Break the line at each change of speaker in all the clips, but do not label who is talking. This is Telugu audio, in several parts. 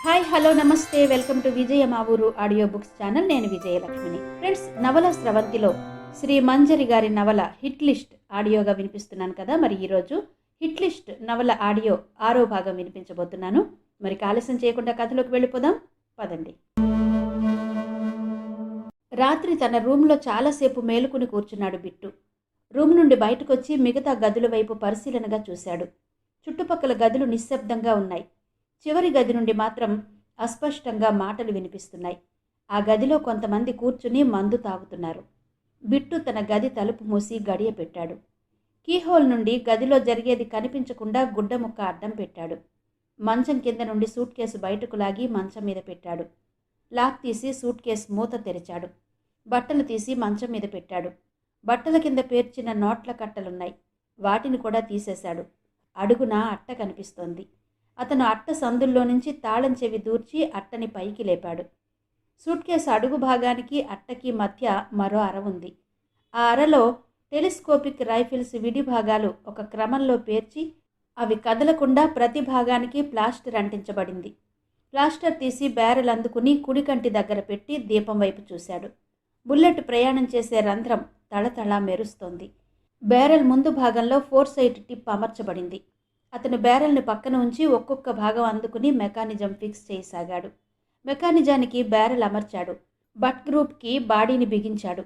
హాయ్ హలో నమస్తే వెల్కమ్ టు విజయ మా ఊరు ఆడియో బుక్స్ ఛానల్. నేను విజయలక్ష్మిని. ఫ్రెండ్స్, నవల స్రవంతిలో శ్రీ మంజరి గారి నవల హిట్ లిస్ట్ ఆడియోగా వినిపిస్తున్నాను కదా. మరి ఈరోజు హిట్ లిస్ట్ నవల ఆడియో 6వ భాగం వినిపించబోతున్నాను. మరి ఆలస్యం చేయకుండా కథలోకి వెళ్ళిపోదాం పదండి. రాత్రి తన రూమ్లో చాలాసేపు మేలుకుని కూర్చున్నాడు బిట్టు. రూమ్ నుండి బయటకొచ్చి మిగతా గదుల వైపు పరిశీలనగా చూశాడు. చుట్టుపక్కల గదులు నిశ్శబ్దంగా ఉన్నాయి. చివరి గది నుండి మాత్రం అస్పష్టంగా మాటలు వినిపిస్తున్నాయి. ఆ గదిలో కొంతమంది కూర్చుని మందు తాగుతున్నారు. బిట్టు తన గది తలుపు మూసి గడియ పెట్టాడు. కీహోల్ నుండి గదిలో జరిగేది కనిపించకుండా గుడ్డ ముక్క అడ్డం పెట్టాడు. మంచం కింద నుండి సూట్ కేసు బయటకు లాగి మంచం మీద పెట్టాడు. లాక్ తీసి సూట్ కేసు మూత తెరిచాడు. బట్టలు తీసి మంచం మీద పెట్టాడు. బట్టల కింద పేర్చిన నోట్ల కట్టలున్నాయి. వాటిని కూడా తీసేశాడు. అడుగున అట్ట కనిపిస్తోంది. అతను అట్ట సందుల్లో నుంచి తాళం చెవి దూర్చి అట్టని పైకి లేపాడు. సూట్ కేసు అడుగు భాగానికి అట్టకి మధ్య మరో అర ఉంది. ఆ అరలో టెలిస్కోపిక్ రైఫిల్స్ విడి భాగాలు ఒక క్రమంలో పేర్చి అవి కదలకుండా ప్రతి భాగానికి ప్లాస్టర్ అంటించబడింది. ప్లాస్టర్ తీసి బ్యారెల్ అందుకుని కుడికంటి దగ్గర పెట్టి దీపం వైపు చూశాడు. బుల్లెట్ ప్రయాణం చేసే రంధ్రం తళతళ మెరుస్తోంది. బ్యారెల్ ముందు భాగంలో 4 సైట్ టిప్ అమర్చబడింది. అతను బ్యారెల్ని పక్కన ఉంచి ఒక్కొక్క భాగం అందుకుని మెకానిజం ఫిక్స్ చేయసాగాడు. మెకానిజానికి బ్యారెల్ అమర్చాడు. బట్ గ్రూప్కి బాడీని బిగించాడు.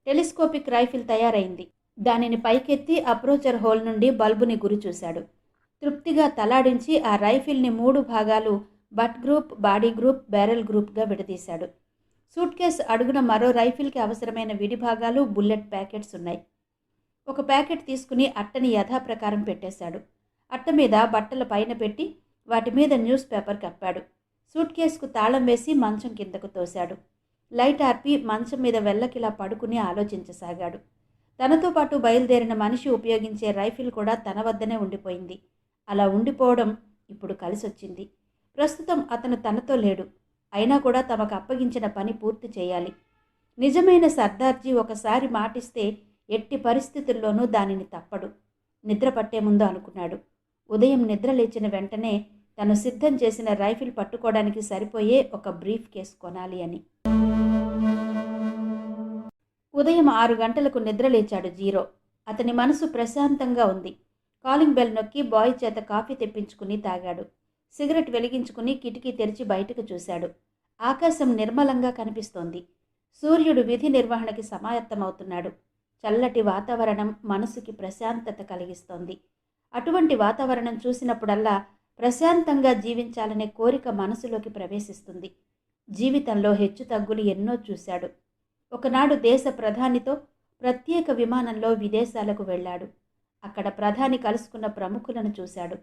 టెలిస్కోపిక్ రైఫిల్ తయారైంది. దానిని పైకెత్తి అప్రోచర్ హోల్ నుండి బల్బుని గురి చూశాడు. తృప్తిగా తలాడించి ఆ రైఫిల్ని 3 భాగాలు but group, body group, barrel గ్రూప్గా విడదీశాడు. సూట్ కేసు అడుగున మరో రైఫిల్కి అవసరమైన విడి భాగాలు, బుల్లెట్ ప్యాకెట్స్ ఉన్నాయి. ఒక ప్యాకెట్ తీసుకుని అట్టని యథాప్రకారం పెట్టేశాడు. అట్ట మీద బట్టల పైన పెట్టి వాటి మీద న్యూస్ పేపర్ కప్పాడు. సూట్ కేసుకు తాళం వేసి మంచం కిందకు తోశాడు. లైట్ ఆర్పి మంచం మీద వెల్లకిలా పడుకుని ఆలోచించసాగాడు. తనతో పాటు బయలుదేరిన మనిషి ఉపయోగించే రైఫిల్ కూడా తన వద్దనే ఉండిపోయింది. అలా ఉండిపోవడం ఇప్పుడు కలిసొచ్చింది. ప్రస్తుతం అతను తనతో లేడు. అయినా కూడా తమకు అప్పగించిన పని పూర్తి చేయాలి. నిజమైన సర్దార్జీ ఒకసారి మాటిస్తే ఎట్టి పరిస్థితుల్లోనూ దానిని తప్పడు. నిద్ర పట్టే ముందు అనుకున్నాడు. ఉదయం నిద్ర లేచిన వెంటనే తను సిద్ధం చేసిన రైఫిల్ పట్టుకోవడానికి సరిపోయే ఒక బ్రీఫ్ కేస్ కొనాలి అని. ఉదయం 6 గంటలకు నిద్ర లేచాడు జీరో. అతని మనసు ప్రశాంతంగా ఉంది. కాలింగ్ బెల్ నొక్కి బాయ్ చేత కాఫీ తెప్పించుకుని తాగాడు. సిగరెట్ వెలిగించుకుని కిటికీ తెరిచి బయటకు చూశాడు. ఆకాశం నిర్మలంగా కనిపిస్తోంది. సూర్యుడు విధి నిర్వహణకి సమాయత్తమవుతున్నాడు. చల్లటి వాతావరణం మనసుకి ప్రశాంతత కలిగిస్తోంది. అటువంటి వాతావరణం చూసినప్పుడల్లా ప్రశాంతంగా జీవించాలనే కోరిక మనసులోకి ప్రవేశిస్తుంది. జీవితంలో హెచ్చుతగ్గులు ఎన్నో చూశాడు. ఒకనాడు దేశ ప్రధానితో ప్రత్యేక విమానంలో విదేశాలకు వెళ్ళాడు. అక్కడ ప్రధాని కలుసుకున్న ప్రముఖులను చూశాడు.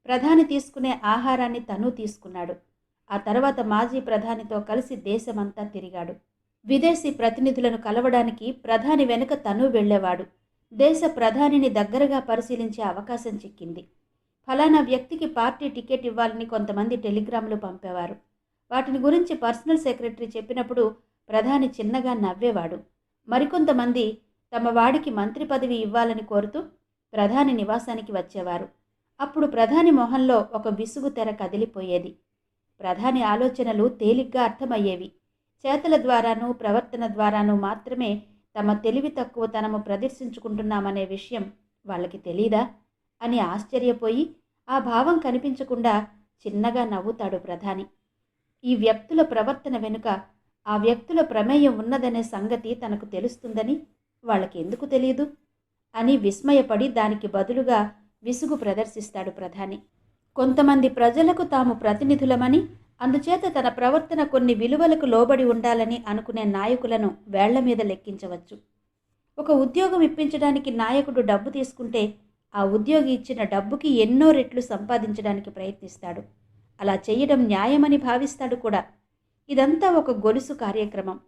ప్రధాని తీసుకునే ఆహారాన్ని తను తీసుకున్నాడు. ఆ తర్వాత మాజీ ప్రధానితో కలిసి దేశమంతా తిరిగాడు. విదేశీ ప్రతినిధులను కలవడానికి ప్రధాని వెనుక తను వెళ్ళేవాడు. దేశ ప్రధానిని దగ్గరగా పరిశీలించే అవకాశం చిక్కింది. ఫలానా వ్యక్తికి పార్టీ టికెట్ ఇవ్వాలని కొంతమంది టెలిగ్రాములు పంపేవారు. వాటిని గురించి పర్సనల్ సెక్రటరీ చెప్పినప్పుడు ప్రధాని చిన్నగా నవ్వేవాడు. మరికొంతమంది తమ వాడికి మంత్రి పదవి ఇవ్వాలని కోరుతూ ప్రధాని నివాసానికి వచ్చేవారు. అప్పుడు ప్రధాని మొహంలో ఒక విసుగు తెర కదిలిపోయేది. ప్రధాని ఆలోచనలు తేలిగ్గా అర్థమయ్యేవి. చేతల ద్వారానూ ప్రవర్తన ద్వారానూ మాత్రమే తమ తెలివి తక్కువతనము ప్రదర్శించుకుంటున్నామనే విషయం వాళ్ళకి తెలీదా అని ఆశ్చర్యపోయి ఆ భావం కనిపించకుండా చిన్నగా నవ్వుతాడు ప్రధాని. ఈ వ్యక్తుల ప్రవర్తన వెనుక ఆ వ్యక్తుల ప్రమేయం ఉన్నదనే సంగతి తనకు తెలుస్తుందని వాళ్ళకి ఎందుకు తెలియదు అని విస్మయపడి దానికి బదులుగా విసుగు ప్రదర్శిస్తాడు ప్రధాని. కొంతమంది ప్రజలకు తాము ప్రతినిధులమని, అందుచేత తన ప్రవర్తన కొన్ని విలువలకు లోబడి ఉండాలని అనుకునే నాయకులను వేళ్ల మీద లెక్కించవచ్చు. ఒక ఉద్యోగం ఇప్పించడానికి నాయకుడు డబ్బు తీసుకుంటే ఆ ఉద్యోగి ఇచ్చిన డబ్బుకి ఎన్నో రెట్లు సంపాదించడానికి ప్రయత్నిస్తాడు. అలా చేయడం న్యాయమని భావిస్తాడు కూడా. ఇదంతా ఒక గొలుసు కార్యక్రమం.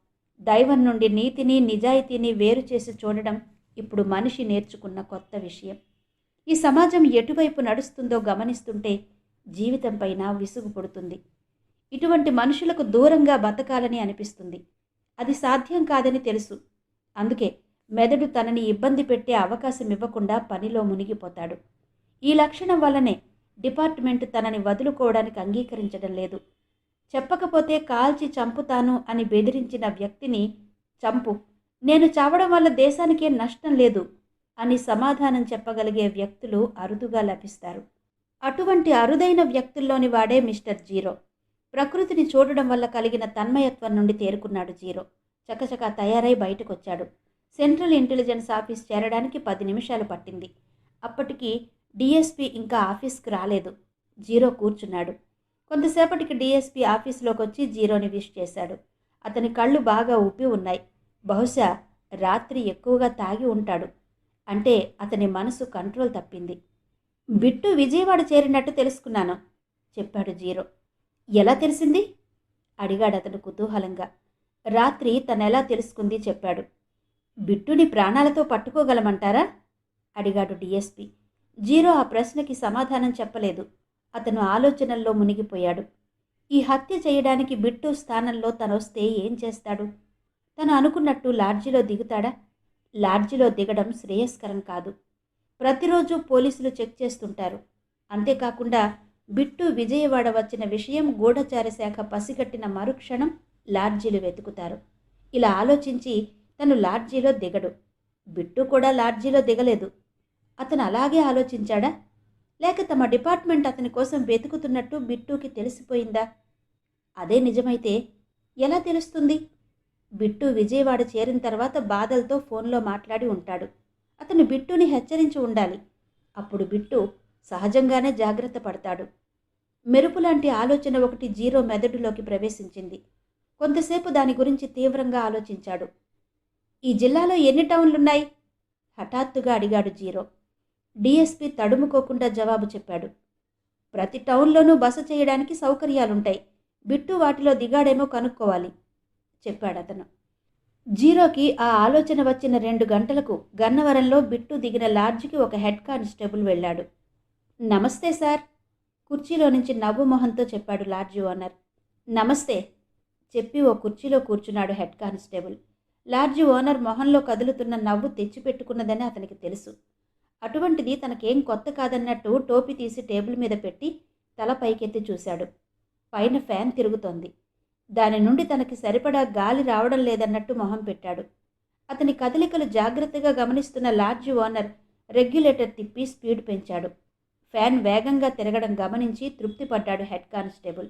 దైవం నుండి నీతిని, నిజాయితీని వేరు చేసి చూడడం ఇప్పుడు మనిషి నేర్చుకున్న కొత్త విషయం. ఈ సమాజం ఎటువైపు నడుస్తుందో గమనిస్తుంటే జీవితం పైన విసుగు పుడుతుంది. ఇటువంటి మనుషులకు దూరంగా బతకాలని అనిపిస్తుంది. అది సాధ్యం కాదని తెలుసు. అందుకే మెదడు తనని ఇబ్బంది పెట్టే అవకాశం ఇవ్వకుండా పనిలో మునిగిపోతాడు. ఈ లక్షణం వల్లనే డిపార్ట్మెంట్ తనని వదులుకోవడానికి అంగీకరించడం లేదు. చెప్పకపోతే కాల్చి చంపుతాను అని బెదిరించిన వ్యక్తిని చంపు, నేను చావడం వల్ల దేశానికేం నష్టం లేదు అని సమాధానం చెప్పగలిగే వ్యక్తులు అరుదుగా లభిస్తారు. అటువంటి అరుదైన వ్యక్తుల్లోని వాడే మిస్టర్ జీరో. ప్రకృతిని చూడడం వల్ల కలిగిన తన్మయత్వం నుండి తేరుకున్నాడు జీరో. చకచకా తయారై బయటకొచ్చాడు. సెంట్రల్ ఇంటెలిజెన్స్ ఆఫీస్ చేరడానికి 10 నిమిషాలు పట్టింది. అప్పటికి డిఎస్పీ ఇంకా ఆఫీస్కి రాలేదు. జీరో కూర్చున్నాడు. కొంతసేపటికి డిఎస్పీ ఆఫీసులోకి వచ్చి జీరోని విష్ చేశాడు. అతని కళ్ళు బాగా ఉబ్బి ఉన్నాయి. బహుశా రాత్రి ఎక్కువగా తాగి ఉంటాడు. అంటే అతని మనసు కంట్రోల్ తప్పింది. బిట్టు విజయవాడ చేరినట్టు తెలుసుకున్నాను, చెప్పాడు జీరో. ఎలా తెలిసింది? అడిగాడు అతను కుతూహలంగా. రాత్రి తనెలా తెలుసుకుంది చెప్పాడు. బిట్టుని ప్రాణాలతో పట్టుకోగలమంటారా? అడిగాడు డిఎస్పీ. జీరో ఆ ప్రశ్నకి సమాధానం చెప్పలేదు. అతను ఆలోచనల్లో మునిగిపోయాడు. ఈ హత్య చేయడానికి బిట్టు స్థానంలో తనొస్తే ఏం చేస్తాడు? తను అనుకున్నట్టు లాడ్జిలో దిగుతాడా? లాడ్జిలో దిగడం శ్రేయస్కరం కాదు. ప్రతిరోజు పోలీసులు చెక్ చేస్తుంటారు. అంతేకాకుండా బిట్టు విజయవాడ వచ్చిన విషయం గూఢచార శాఖ పసిగట్టిన మరుక్షణం లాడ్జీలు వెతుకుతారు. ఇలా ఆలోచించి తను లాడ్జీలో దిగడు. బిట్టు కూడా లాడ్జీలో దిగలేదు. అతను అలాగే ఆలోచించాడా? లేక తమ డిపార్ట్మెంట్ అతని కోసం వెతుకుతున్నట్టు బిట్టుకి తెలిసిపోయిందా? అదే నిజమైతే ఎలా తెలుస్తుంది? బిట్టు విజయవాడ చేరిన తర్వాత బాధలతో ఫోన్లో మాట్లాడి ఉంటాడు. అతను బిట్టుని హెచ్చరించి ఉండాలి. అప్పుడు బిట్టు సహజంగానే జాగ్రత్త పడతాడు. మెరుపులాంటి ఆలోచన ఒకటి జీరో మెదడులోకి ప్రవేశించింది. కొంతసేపు దాని గురించి తీవ్రంగా ఆలోచించాడు. ఈ జిల్లాలో ఎన్ని టౌన్లున్నాయి? హఠాత్తుగా అడిగాడు జీరో. డిఎస్పీ తడుముకోకుండా జవాబు చెప్పాడు. ప్రతి టౌన్లోనూ బస చేయడానికి సౌకర్యాలుంటాయి. బిట్టు వాటిలో దిగాడేమో కనుక్కోవాలి, చెప్పాడతను. జీరోకి ఆ ఆలోచన వచ్చిన 2 గంటలకు గన్నవరంలో బిట్టు దిగిన లాడ్జికి ఒక హెడ్ కానిస్టేబుల్ వెళ్ళాడు. నమస్తే సార్, కుర్చీలో నుంచి నవ్వు మొహంతో చెప్పాడు లాడ్జి ఓనర్. నమస్తే చెప్పి ఓ కుర్చీలో కూర్చున్నాడు హెడ్ కానిస్టేబుల్. లాడ్జి ఓనర్ మొహంలో కదులుతున్న నవ్వు తెచ్చిపెట్టుకున్నదని అతనికి తెలుసు. అటువంటిది తనకేం కొత్త కాదన్నట్టు టోపీ తీసి టేబుల్ మీద పెట్టి తల పైకెత్తి చూశాడు. పైన ఫ్యాన్ తిరుగుతోంది. దాని నుండి తనకి సరిపడా గాలి రావడం లేదన్నట్టు మొహం పెట్టాడు. అతని కదలికలు జాగ్రత్తగా గమనిస్తున్న లాడ్జి ఓనర్ రెగ్యులేటర్ తిప్పి స్పీడ్ పెంచాడు. ఫ్యాన్ వేగంగా తిరగడం గమనించి తృప్తిపడ్డాడు హెడ్ కానిస్టేబుల్.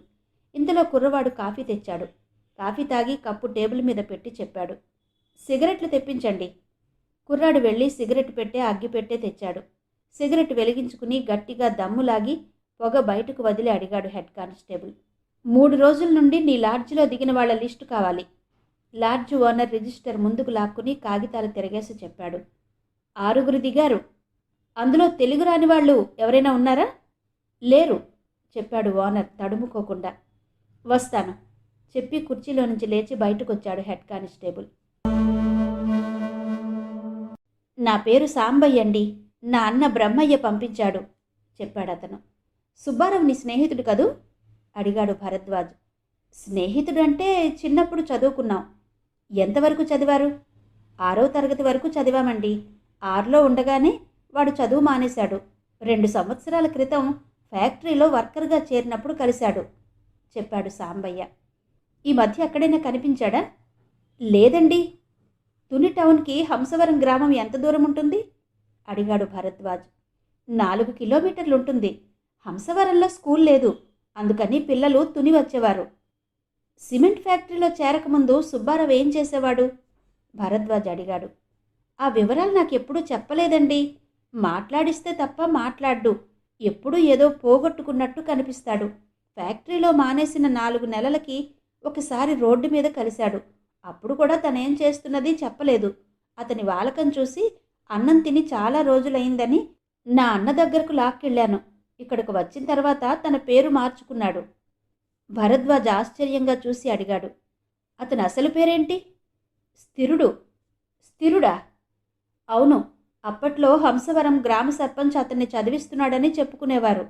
ఇంతలో కుర్రవాడు కాఫీ తెచ్చాడు. కాఫీ తాగి కప్పు టేబుల్ మీద పెట్టి చెప్పాడు. సిగరెట్లు తెప్పించండి. కుర్రాడు వెళ్ళి సిగరెట్ పెట్టే అగ్గిపెట్టే తెచ్చాడు. సిగరెట్ వెలిగించుకుని గట్టిగా దమ్ములాగి పొగ బయటకు వదిలి అడిగాడు హెడ్ కానిస్టేబుల్. 3 రోజుల నుండి నీ లాడ్జిలో దిగిన వాళ్ల లిస్టు కావాలి. లాడ్జి ఓనర్ రిజిస్టర్ ముందుకు లాక్కుని కాగితాలు తిరగేసి చెప్పాడు. 6 దిగారు. అందులో తెలుగు రాని వాళ్ళు ఎవరైనా ఉన్నారా? లేరు, చెప్పాడు ఓనర్ తడుముకోకుండా. వస్తాను చెప్పి కుర్చీలో నుంచి లేచి బయటకొచ్చాడు హెడ్ కానిస్టేబుల్. నా పేరు సాంబయ్య అండి, నా అన్న బ్రహ్మయ్య పంపించాడు, చెప్పాడతను. సుబ్బారావు నీ స్నేహితుడు కదూ? అడిగాడు భరద్వాజ్. స్నేహితుడంటే చిన్నప్పుడు చదువుకున్నాం. ఎంతవరకు చదివారు? 6వ తరగతి వరకు చదివామండి. 6లో ఉండగానే వాడు చదువు మానేశాడు. 2 సంవత్సరాల క్రితం ఫ్యాక్టరీలో వర్కర్గా చేరినప్పుడు కలిశాడు, చెప్పాడు సాంబయ్య. ఈ మధ్య ఎక్కడైనా కనిపించాడా? లేదండి. తుని టౌన్కి హంసవరం గ్రామం ఎంత దూరం ఉంటుంది? అడిగాడు భరద్వాజ్. 4 కిలోమీటర్లుంటుంది. హంసవరంలో స్కూల్ లేదు, అందుకని పిల్లలు తుని వచ్చేవారు. సిమెంట్ ఫ్యాక్టరీలో చేరకముందు సుబ్బారావు ఏం చేసేవాడు? భరద్వాజ్ అడిగాడు. ఆ వివరాలు నాకెప్పుడూ చెప్పలేదండి. మాట్లాడిస్తే తప్ప మాట్లాడ్డు. ఎప్పుడూ ఏదో పోగొట్టుకున్నట్టు కనిపిస్తాడు. ఫ్యాక్టరీలో మానేసిన 4 నెలలకి ఒకసారి రోడ్డు మీద కలిశాడు. అప్పుడు కూడా తనేం చేస్తున్నది చెప్పలేదు. అతని వాలకం చూసి అన్నం తిని చాలా రోజులైందని నా అన్న దగ్గరకు లాక్కెళ్ళాను. ఇక్కడికి వచ్చిన తర్వాత తన పేరు మార్చుకున్నాడు. భరద్వాజ్ ఆశ్చర్యంగా చూసి అడిగాడు. అతని అసలు పేరేంటి? స్థిరుడు. స్థిరుడా? అవును. అప్పట్లో హంసవరం గ్రామ సర్పంచ్ అతన్ని చదివిస్తున్నాడని చెప్పుకునేవారు.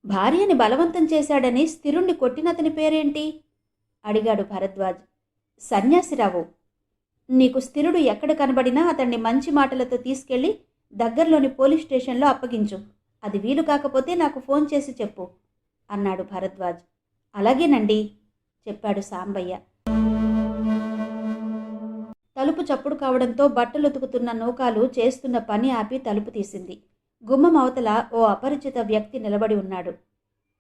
భార్యని బలవంతం చేశాడని స్థిరుణ్ణి కొట్టినతని పేరేంటి? అడిగాడు భరద్వాజ్. సన్యాసిరావు. నీకు స్థిరుడు ఎక్కడ కనబడినా అతన్ని మంచి మాటలతో తీసుకెళ్ళి దగ్గరలోని పోలీస్ స్టేషన్లో అప్పగించు. అది వీలు కాకపోతే నాకు ఫోన్ చేసి చెప్పు, అన్నాడు భరద్వాజ్. అలాగేనండి, చెప్పాడు సాంబయ్య. తలుపు చప్పుడు కావడంతో బట్టలు ఉతుకుతున్న నూకాలు చేస్తున్న పని ఆపి తలుపు తీసింది. గుమ్మం అవతల ఓ అపరిచిత వ్యక్తి నిలబడి ఉన్నాడు.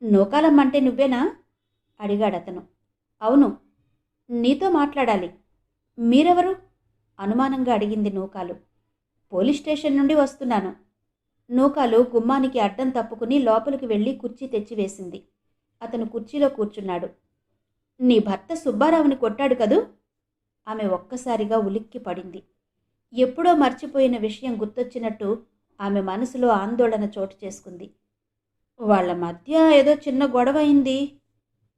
నూకాలమ్మంటే నువ్వేనా? అడిగాడతను. అవును, నీతో మాట్లాడాలి. మీరెవరు? అనుమానంగా అడిగింది నూకాలు. పోలీస్ స్టేషన్ నుండి వస్తున్నాను. నూకాలు గుమ్మానికి అడ్డం తప్పుకుని లోపలికి వెళ్ళి కుర్చీ తెచ్చివేసింది. అతను కుర్చీలో కూర్చున్నాడు. నీ భర్త సుబ్బారావుని కొట్టాడు కదూ? ఆమె ఒక్కసారిగా ఉలిక్కి పడింది. ఎప్పుడో మర్చిపోయిన విషయం గుర్తొచ్చినట్టు ఆమె మనసులో ఆందోళన చోటు చేసుకుంది. వాళ్ల మధ్య ఏదో చిన్న గొడవ అయింది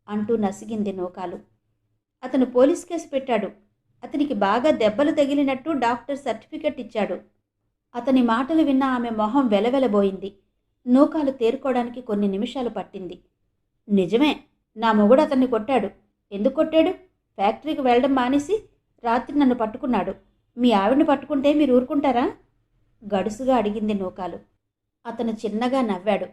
అంటూ నసిగింది నూకాలు. అతను పోలీస్ కేసు పెట్టాడు. అతనికి బాగా దెబ్బలు తగిలినట్టు డాక్టర్ సర్టిఫికెట్ ఇచ్చాడు. అతని మాటలు విన్న ఆమె మొహం వెలవెలబోయింది. నూకాలు తేరుకోవడానికి కొన్ని నిమిషాలు పట్టింది. నిజమే, నా మొగుడు అతన్ని కొట్టాడు. ఎందుకు కొట్టాడు? ఫ్యాక్టరీకి వెళ్ళడం మానేసి రాత్రి నన్ను పట్టుకున్నాడు. మీ ఆవిడని పట్టుకుంటే మీరు ఊరుకుంటారా? గడుసుగా అడిగింది నూకాలు. అతను చిన్నగా నవ్వాడు.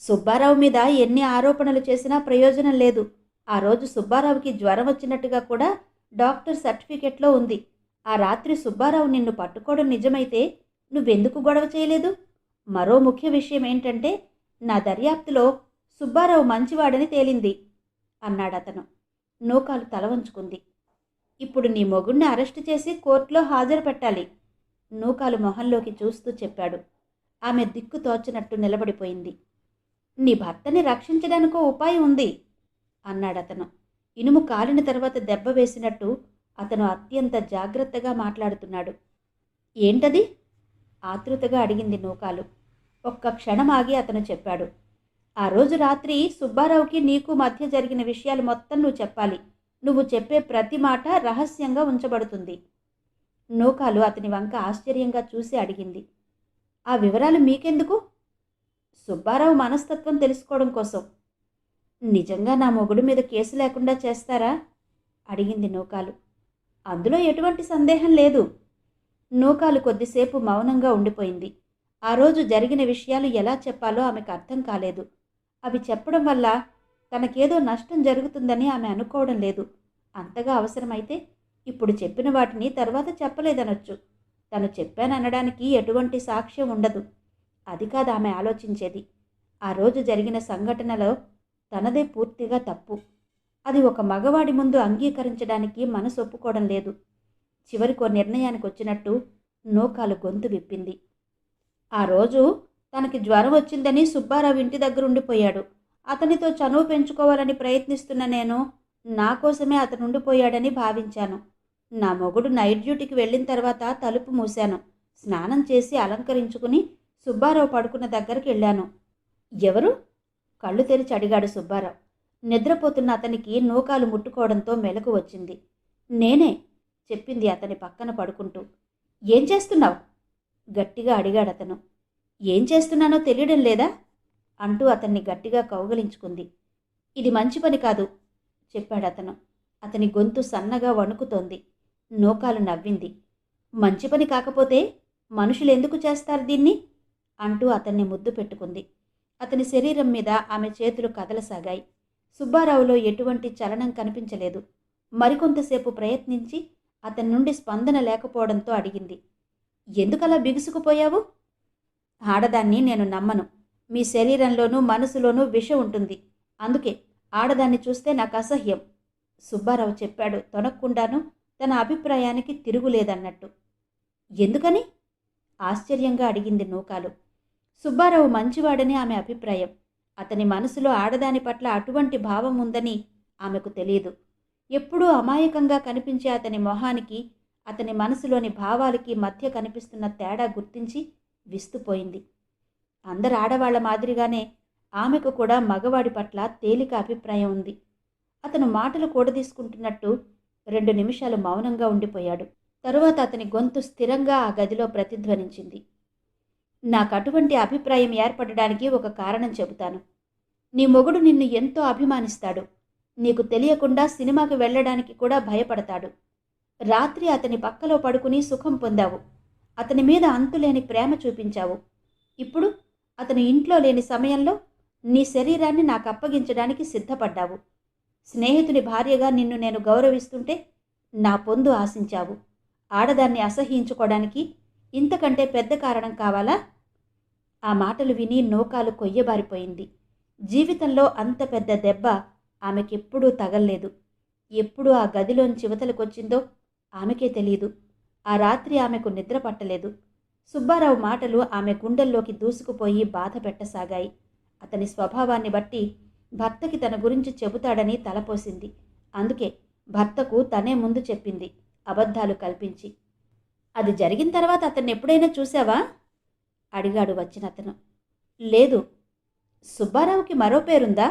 సుబ్బారావు మీద ఎన్ని ఆరోపణలు చేసినా ప్రయోజనం లేదు. ఆ రోజు సుబ్బారావుకి జ్వరం వచ్చినట్టుగా కూడా డాక్టర్ సర్టిఫికెట్లో ఉంది. ఆ రాత్రి సుబ్బారావు నిన్ను పట్టుకోవడం నిజమైతే నువ్వెందుకు గొడవ చేయలేదు? మరో ముఖ్య విషయం ఏంటంటే నా దర్యాప్తులో సుబ్బారావు మంచివాడని తేలింది అన్నాడతను. నూకాలు తల వంచుకుంది. ఇప్పుడు నీ మొగుణ్ణి అరెస్టు చేసి కోర్టులో హాజరు పెట్టాలి. నూకాలు మొహంలోకి చూస్తూ చెప్పాడు. ఆమె దిక్కు తోచనట్టు నిలబడిపోయింది. నీ భర్తని రక్షించడానికో ఉపాయం ఉంది అన్నాడతను. ఇనుము కాలిన తర్వాత దెబ్బ వేసినట్టు అతను అత్యంత జాగ్రత్తగా మాట్లాడుతున్నాడు. ఏంటది? ఆతృతగా అడిగింది నూకాలు. ఒక్క క్షణం ఆగి అతను చెప్పాడు. ఆ రోజు రాత్రి సుబ్బారావుకి నీకు మధ్య జరిగిన విషయాలు మొత్తం నువ్వు చెప్పాలి. నువ్వు చెప్పే ప్రతి మాట రహస్యంగా ఉంచబడుతుంది. నూకాలు అతని వంక ఆశ్చర్యంగా చూసి అడిగింది. ఆ వివరాలు మీకెందుకు? సుబ్బారావు మనస్తత్వం తెలుసుకోవడం కోసం. నిజంగా నా మొగుడు మీద కేసు లేకుండా చేస్తారా? అడిగింది నూకాలు. అందులో ఎటువంటి సందేహం లేదు. నూకాలు కొద్దిసేపు మౌనంగా ఉండిపోయింది. ఆ రోజు జరిగిన విషయాలు ఎలా చెప్పాలో ఆమెకు అర్థం కాలేదు. అవి చెప్పడం వల్ల తనకేదో నష్టం జరుగుతుందని ఆమె అనుకోవడం లేదు. అంతగా అవసరమైతే ఇప్పుడు చెప్పిన వాటిని తర్వాత చెప్పలేదనొచ్చు. తను చెప్పాననడానికి ఎటువంటి సాక్ష్యం ఉండదు. అది కాదు ఆమె ఆలోచించేది. ఆ రోజు జరిగిన సంఘటనలో తనదే పూర్తిగా తప్పు. అది ఒక మగవాడి ముందు అంగీకరించడానికి మనసు ఒప్పుకోవడం లేదు. చివరికి ఓ నిర్ణయానికి వచ్చినట్టు నూకాలు గొంతు విప్పింది. ఆ రోజు తనకి జ్వరం వచ్చిందని సుబ్బారావు ఇంటి దగ్గర ఉండిపోయాడు. అతనితో చనువు పెంచుకోవాలని ప్రయత్నిస్తున్న నేను నా కోసమే అతను ఉండిపోయాడని భావించాను. నా మొగుడు నైట్ డ్యూటీకి వెళ్ళిన తర్వాత తలుపు మూశాను. స్నానం చేసి అలంకరించుకుని సుబ్బారావు పడుకున్న దగ్గరికి వెళ్ళాను. ఎవరు? కళ్ళు తెరిచి అడిగాడు సుబ్బారావు. నిద్రపోతున్న అతనికి నూకాలు ముట్టుకోవడంతో మెలకు వచ్చింది. నేనే చెప్పింది అతని పక్కన పడుకుంటూ. ఏం చేస్తున్నావు? గట్టిగా అడిగాడతను. ఏం చేస్తున్నానో తెలియడం లేదా అంటూ అతన్ని గట్టిగా కౌగలించుకుంది. ఇది మంచి పని కాదు చెప్పాడతను. అతని గొంతు సన్నగా వణుకుతోంది. నూకాలు నవ్వింది. మంచి పని కాకపోతే మనుషులు ఎందుకు చేస్తారు దీన్ని అంటూ అతన్ని ముద్దు పెట్టుకుంది. అతని శరీరం మీద ఆమె చేతులు కదలసాగాయి. సుబ్బారావులో ఎటువంటి చలనం కనిపించలేదు. మరికొంతసేపు ప్రయత్నించి అతని నుండి స్పందన లేకపోవడంతో అడిగింది. ఎందుకలా బిగుసుకుపోయావు? ఆడదాన్ని నేను నమ్మను. మీ శరీరంలోనూ మనసులోనూ విషం ఉంటుంది. అందుకే ఆడదాన్ని చూస్తే నాకు అసహ్యం సుబ్బారావు చెప్పాడు తొనక్కుండాను, తన అభిప్రాయానికి తిరుగులేదన్నట్టు. ఎందుకని? ఆశ్చర్యంగా అడిగింది నూకాలు. సుబ్బారావు మంచివాడని ఆమె అభిప్రాయం. అతని మనసులో ఆడదాని పట్ల అటువంటి భావం ఉందని ఆమెకు తెలియదు. ఎప్పుడూ అమాయకంగా కనిపించే అతని మొహానికి, అతని మనసులోని భావాలకి మధ్య కనిపిస్తున్న తేడా గుర్తించి విస్తుపోయింది. అందరు ఆడవాళ్ల మాదిరిగానే ఆమెకు కూడా మగవాడి పట్ల తేలిక అభిప్రాయం ఉంది. అతను మాటలు కూడదీసుకుంటున్నట్టు 2 నిమిషాలు మౌనంగా ఉండిపోయాడు. తరువాత అతని గొంతు స్థిరంగా ఆ గదిలో ప్రతిధ్వనించింది. నాకు అటువంటి అభిప్రాయం ఏర్పడడానికి ఒక కారణం చెబుతాను. నీ మొగుడు నిన్ను ఎంతో అభిమానిస్తాడు. నీకు తెలియకుండా సినిమాకి వెళ్ళడానికి కూడా భయపడతాడు. రాత్రి అతని పక్కలో పడుకుని సుఖం పొందావు. అతని మీద అంతులేని ప్రేమ చూపించావు. ఇప్పుడు అతను ఇంట్లో లేని సమయంలో నీ శరీరాన్ని నాకు అప్పగించడానికి సిద్ధపడ్డావు. స్నేహితుని భార్యగా నిన్ను నేను గౌరవిస్తుంటే నా పొందు ఆశించావు. ఆడదాన్ని అసహ్యించుకోవడానికి ఇంతకంటే పెద్ద కారణం కావాలా? ఆ మాటలు విని నూకాలు కొయ్యబారిపోయింది. జీవితంలో అంత పెద్ద దెబ్బ ఆమెకెప్పుడూ తగల్లేదు. ఎప్పుడు ఆ గదిలోంచి చివతలకొచ్చిందో ఆమెకే తెలియదు. ఆ రాత్రి ఆమెకు నిద్ర పట్టలేదు. సుబ్బారావు మాటలు ఆమె గుండెల్లోకి దూసుకుపోయి బాధ పెట్టసాగాయి. అతని స్వభావాన్ని బట్టి భర్తకి తన గురించి చెబుతాడని తలపోసింది. అందుకే భర్తకు తనే ముందు చెప్పింది, అబద్ధాలు కల్పించి. అది జరిగిన తర్వాత అతన్ని ఎప్పుడైనా చూసావా? అడిగాడు వచ్చినతను. లేదు. సుబ్బారావుకి మరో పేరుందా?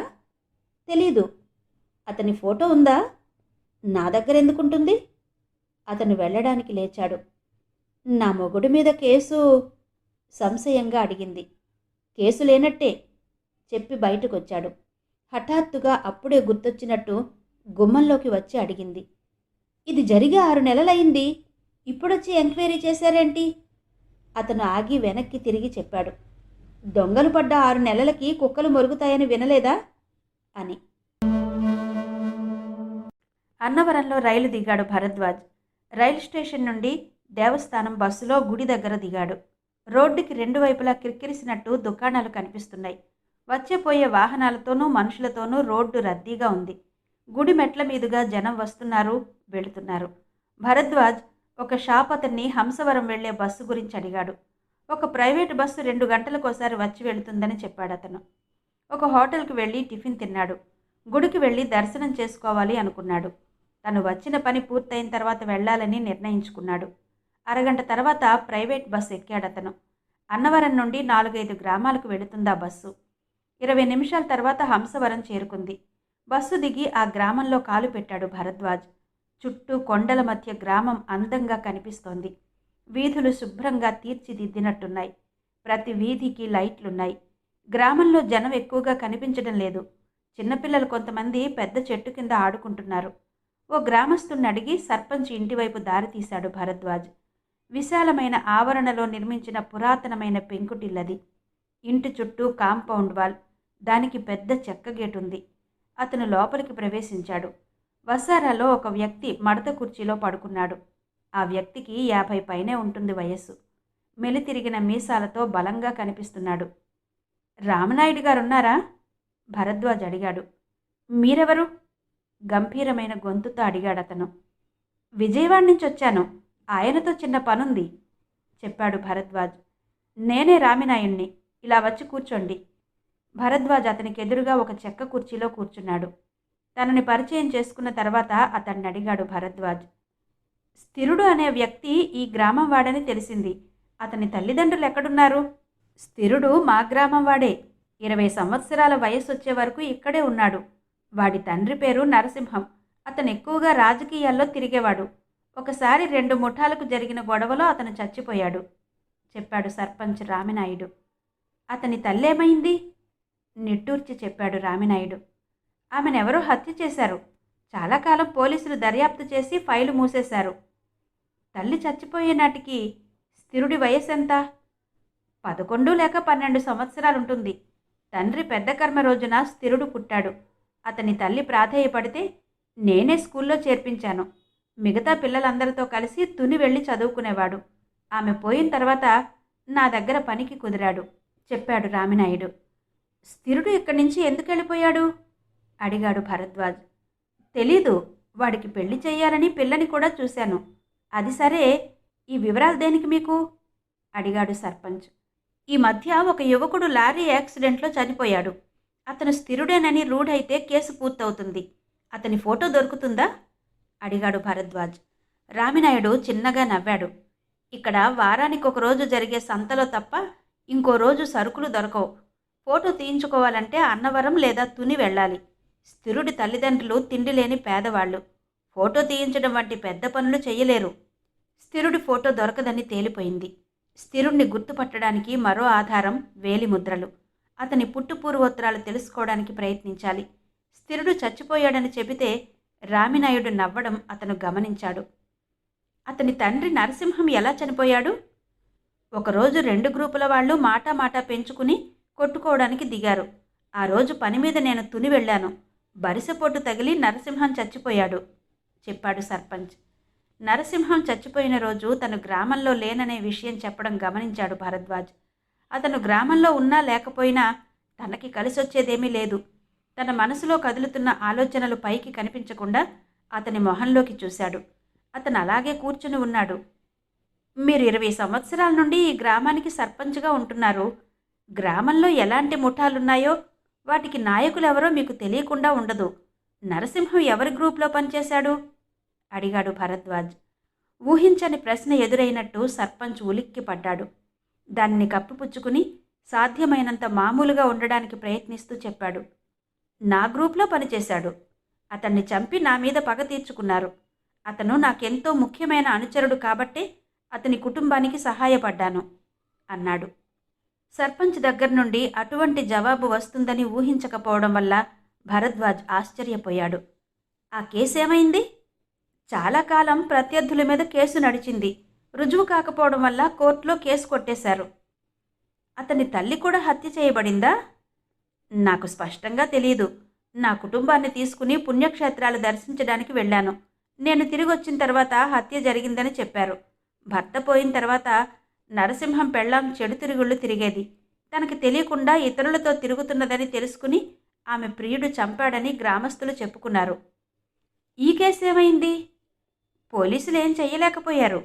తెలీదు. అతని ఫోటో ఉందా? నా దగ్గర ఎందుకుంటుంది? అతను వెళ్ళడానికి లేచాడు. నా మొగుడి మీద కేసు? సంశయంగా అడిగింది. కేసు లేనట్టే చెప్పి బయటకొచ్చాడు. హఠాత్తుగా అప్పుడే గుర్తొచ్చినట్టు గుమ్మంలోకి వచ్చి అడిగింది. ఇది జరిగి 6 నెలలయింది. ఇప్పుడొచ్చి ఎంక్వైరీ చేశారేంటి? అతను ఆగి వెనక్కి తిరిగి చెప్పాడు. దొంగలు పడ్డ 6 నెలలకి కుక్కలు మొరుగుతాయని వినలేదా అని. అన్నవరంలో రైలు దిగాడు భరద్వాజ్. రైలు స్టేషన్ నుండి దేవస్థానం బస్సులో గుడి దగ్గర దిగాడు. రోడ్డుకి 2 వైపులా కిక్కిరిసినట్టు దుకాణాలు కనిపిస్తున్నాయి. వచ్చేపోయే వాహనాలతోనూ మనుషులతోనూ రోడ్డు రద్దీగా ఉంది. గుడి మెట్ల మీదుగా జనం వస్తున్నారు, వెళుతున్నారు. భరద్వాజ్ ఒక షాప్ అతన్ని హంసవరం వెళ్లే బస్సు గురించి అడిగాడు. ఒక ప్రైవేటు బస్సు 2 గంటలకోసారి వచ్చి వెళుతుందని చెప్పాడతను. ఒక హోటల్కి వెళ్ళి టిఫిన్ తిన్నాడు. గుడికి వెళ్ళి దర్శనం చేసుకోవాలి అనుకున్నాడు. తను వచ్చిన పని పూర్తయిన తర్వాత వెళ్లాలని నిర్ణయించుకున్నాడు. అరగంట తర్వాత ప్రైవేట్ బస్సు ఎక్కాడతను. అన్నవరం నుండి 4-5 గ్రామాలకు వెళుతుందా బస్సు. 20 నిమిషాల తర్వాత హంసవరం చేరుకుంది. బస్సు దిగి ఆ గ్రామంలో కాలు పెట్టాడు భరద్వాజ్. చుట్టూ కొండల మధ్య గ్రామం అందంగా కనిపిస్తోంది. వీధులు శుభ్రంగా తీర్చిదిద్దినట్టున్నాయి. ప్రతి వీధికి లైట్లున్నాయి. గ్రామంలో జనం ఎక్కువగా కనిపించడం లేదు. చిన్నపిల్లలు కొంతమంది పెద్ద చెట్టు కింద ఆడుకుంటున్నారు. ఓ గ్రామస్తుని అడిగి సర్పంచ్ ఇంటివైపు దారి తీశాడు భరద్వాజ్. విశాలమైన ఆవరణలో నిర్మించిన పురాతనమైన పెంకుటిల్లది. ఇంటి చుట్టూ కాంపౌండ్ వాల్, దానికి పెద్ద చెక్క గేటుంది. అతను లోపలికి ప్రవేశించాడు. వసారాలో ఒక వ్యక్తి మడత కుర్చీలో పడుకున్నాడు. ఆ వ్యక్తికి 50 పైనే ఉంటుంది వయస్సు. మెలితిరిగిన మీసాలతో బలంగా కనిపిస్తున్నాడు. రామనాయుడు గారున్నారా? భరద్వాజ్ అడిగాడు. మీరెవరు? గంభీరమైన గొంతుతో అడిగాడతను. విజయవాడ నుంచి వచ్చాను. ఆయనతో చిన్న పనుంది చెప్పాడు భరద్వాజ్. నేనే రామినాయుణ్ణి. ఇలా వచ్చి కూర్చోండి. భరద్వాజ్ అతనికి ఎదురుగా ఒక చెక్క కుర్చీలో కూర్చున్నాడు. తనని పరిచయం చేసుకున్న తర్వాత అతన్ని అడిగాడు భరద్వాజ్. స్థిరుడు అనే వ్యక్తి ఈ గ్రామం వాడని తెలిసింది. అతని తల్లిదండ్రులు ఎక్కడున్నారు? స్థిరుడు మా గ్రామం వాడే. 20 సంవత్సరాల వయసు వచ్చే వరకు ఇక్కడే ఉన్నాడు. వాడి తండ్రి పేరు నరసింహం. అతను ఎక్కువగా రాజకీయాల్లో తిరిగేవాడు. ఒకసారి 2 ముఠాలకు జరిగిన గొడవలో అతను చచ్చిపోయాడు చెప్పాడు సర్పంచ్ రామినాయుడు. అతని తల్లేమైంది? నిట్టూర్చి చెప్పాడు రామినాయుడు. ఆమెనెవరో హత్య చేశారు. చాలా కాలం పోలీసులు దర్యాప్తు చేసి ఫైలు మూసేశారు. తల్లి చచ్చిపోయే నాటికి స్థిరుడి వయసెంత? 11 లేక 12 సంవత్సరాలుంటుంది. తండ్రి పెద్ద కర్మ రోజున స్థిరుడు పుట్టాడు. అతని తల్లి ప్రాధేయపడితే నేనే స్కూల్లో చేర్పించాను. మిగతా పిల్లలందరితో కలిసి తుని వెళ్ళి చదువుకునేవాడు. ఆమె పోయిన తర్వాత నా దగ్గర పనికి కుదిరాడు చెప్పాడు రామినాయుడు. స్థిరుడు ఇక్కడి నుంచి ఎందుకు వెళ్ళిపోయాడు అడిగాడు భరద్వాజ్. తెలీదు. వాడికి పెళ్లి చెయ్యాలని పిల్లని కూడా చూశాను. అది సరే, ఈ వివరాలు దేనికి మీకు అడిగాడు సర్పంచ్. ఈ మధ్య ఒక యువకుడు లారీ యాక్సిడెంట్లో చనిపోయాడు. అతను స్థిరుడేనని రూఢైతే కేసు పూర్తవుతుంది. అతని ఫోటో దొరుకుతుందా అడిగాడు భరద్వాజ్. రామినాయుడు చిన్నగా నవ్వాడు. ఇక్కడ వారానికి ఒక రోజు జరిగే సంతలో తప్ప ఇంకో రోజు సరుకులు దొరకవు. ఫోటో తీయించుకోవాలంటే అన్నవరం లేదా తుని వెళ్ళాలి. స్థిరుడి తల్లిదండ్రులు తిండి లేని పేదవాళ్ళు. ఫోటో తీయించడం వంటి పెద్ద పనులు చెయ్యలేరు. స్థిరుడి ఫోటో దొరకదని తేలిపోయింది. స్థిరుడిని గుర్తుపట్టడానికి మరో ఆధారం వేలిముద్రలు. అతని పుట్టుపూర్వోత్తరాలు తెలుసుకోవడానికి ప్రయత్నించాలి. స్థిరుడు చచ్చిపోయాడని చెబితే రామినాయుడు నవ్వడం అతను గమనించాడు. అతని తండ్రి నరసింహం ఎలా చనిపోయాడు? ఒకరోజు 2 గ్రూపుల వాళ్ళు మాటా పెంచుకుని కొట్టుకోవడానికి దిగారు. ఆ రోజు పని మీద నేను తుని వెళ్ళాను. బరిసెపోటు తగిలి నరసింహం చచ్చిపోయాడు, చెప్పాడు సర్పంచ్. నరసింహం చచ్చిపోయిన రోజు తను గ్రామంలో లేననే విషయం చెప్పడం గమనించాడు భరద్వాజ్. అతను గ్రామంలో ఉన్నా లేకపోయినా తనకి కలిసొచ్చేదేమీ లేదు. తన మనసులో కదులుతున్న ఆలోచనలు పైకి కనిపించకుండా అతని మొహంలోకి చూశాడు. అతను అలాగే కూర్చుని ఉన్నాడు. మీరు 20 సంవత్సరాల నుండి ఈ గ్రామానికి సర్పంచ్గా ఉంటున్నారు. గ్రామంలో ఎలాంటి ముఠాలున్నాయో వాటికి నాయకులెవరో మీకు తెలియకుండా ఉండదు. నరసింహం ఎవరి గ్రూప్లో పనిచేశాడు? అడిగాడు భరద్వాజ్. ఊహించని ప్రశ్న ఎదురైనట్టు సర్పంచ్ ఉలిక్కి పడ్డాడు. దాన్ని కప్పిపుచ్చుకుని సాధ్యమైనంత మామూలుగా ఉండడానికి ప్రయత్నిస్తూ చెప్పాడు. నా గ్రూప్లో పనిచేశాడు. అతన్ని చంపి నా మీద పగ తీర్చుకున్నారు. అతను నాకెంతో ముఖ్యమైన అనుచరుడు కాబట్టే అతని కుటుంబానికి సహాయపడ్డాను అన్నాడు. సర్పంచ్ దగ్గర నుండి అటువంటి జవాబు వస్తుందని ఊహించకపోవడం వల్ల భరద్వాజ్ ఆశ్చర్యపోయాడు. ఆ కేసేమైంది? చాలా కాలం ప్రత్యర్థుల మీద కేసు నడిచింది. రుజువు కాకపోవడం వల్ల కోర్టులో కేసు కొట్టేశారు. అతని తల్లి కూడా హత్య చేయబడిందా? నాకు స్పష్టంగా తెలియదు. నా కుటుంబాన్ని తీసుకుని పుణ్యక్షేత్రాలు దర్శించడానికి వెళ్ళాను. నేను తిరిగి వచ్చిన తర్వాత హత్య జరిగిందని చెప్పారు. భర్త పోయిన తర్వాత నరసింహం పెళ్ళాం చెడు తిరుగుళ్ళు తిరిగేది. తనకి తెలియకుండా ఇతరులతో తిరుగుతున్నదని తెలుసుకుని ఆమె ప్రియుడు చంపాడని గ్రామస్తులు చెప్పుకున్నారు. ఈ కేసేమైంది? పోలీసులు ఏం చెయ్యలేకపోయారు.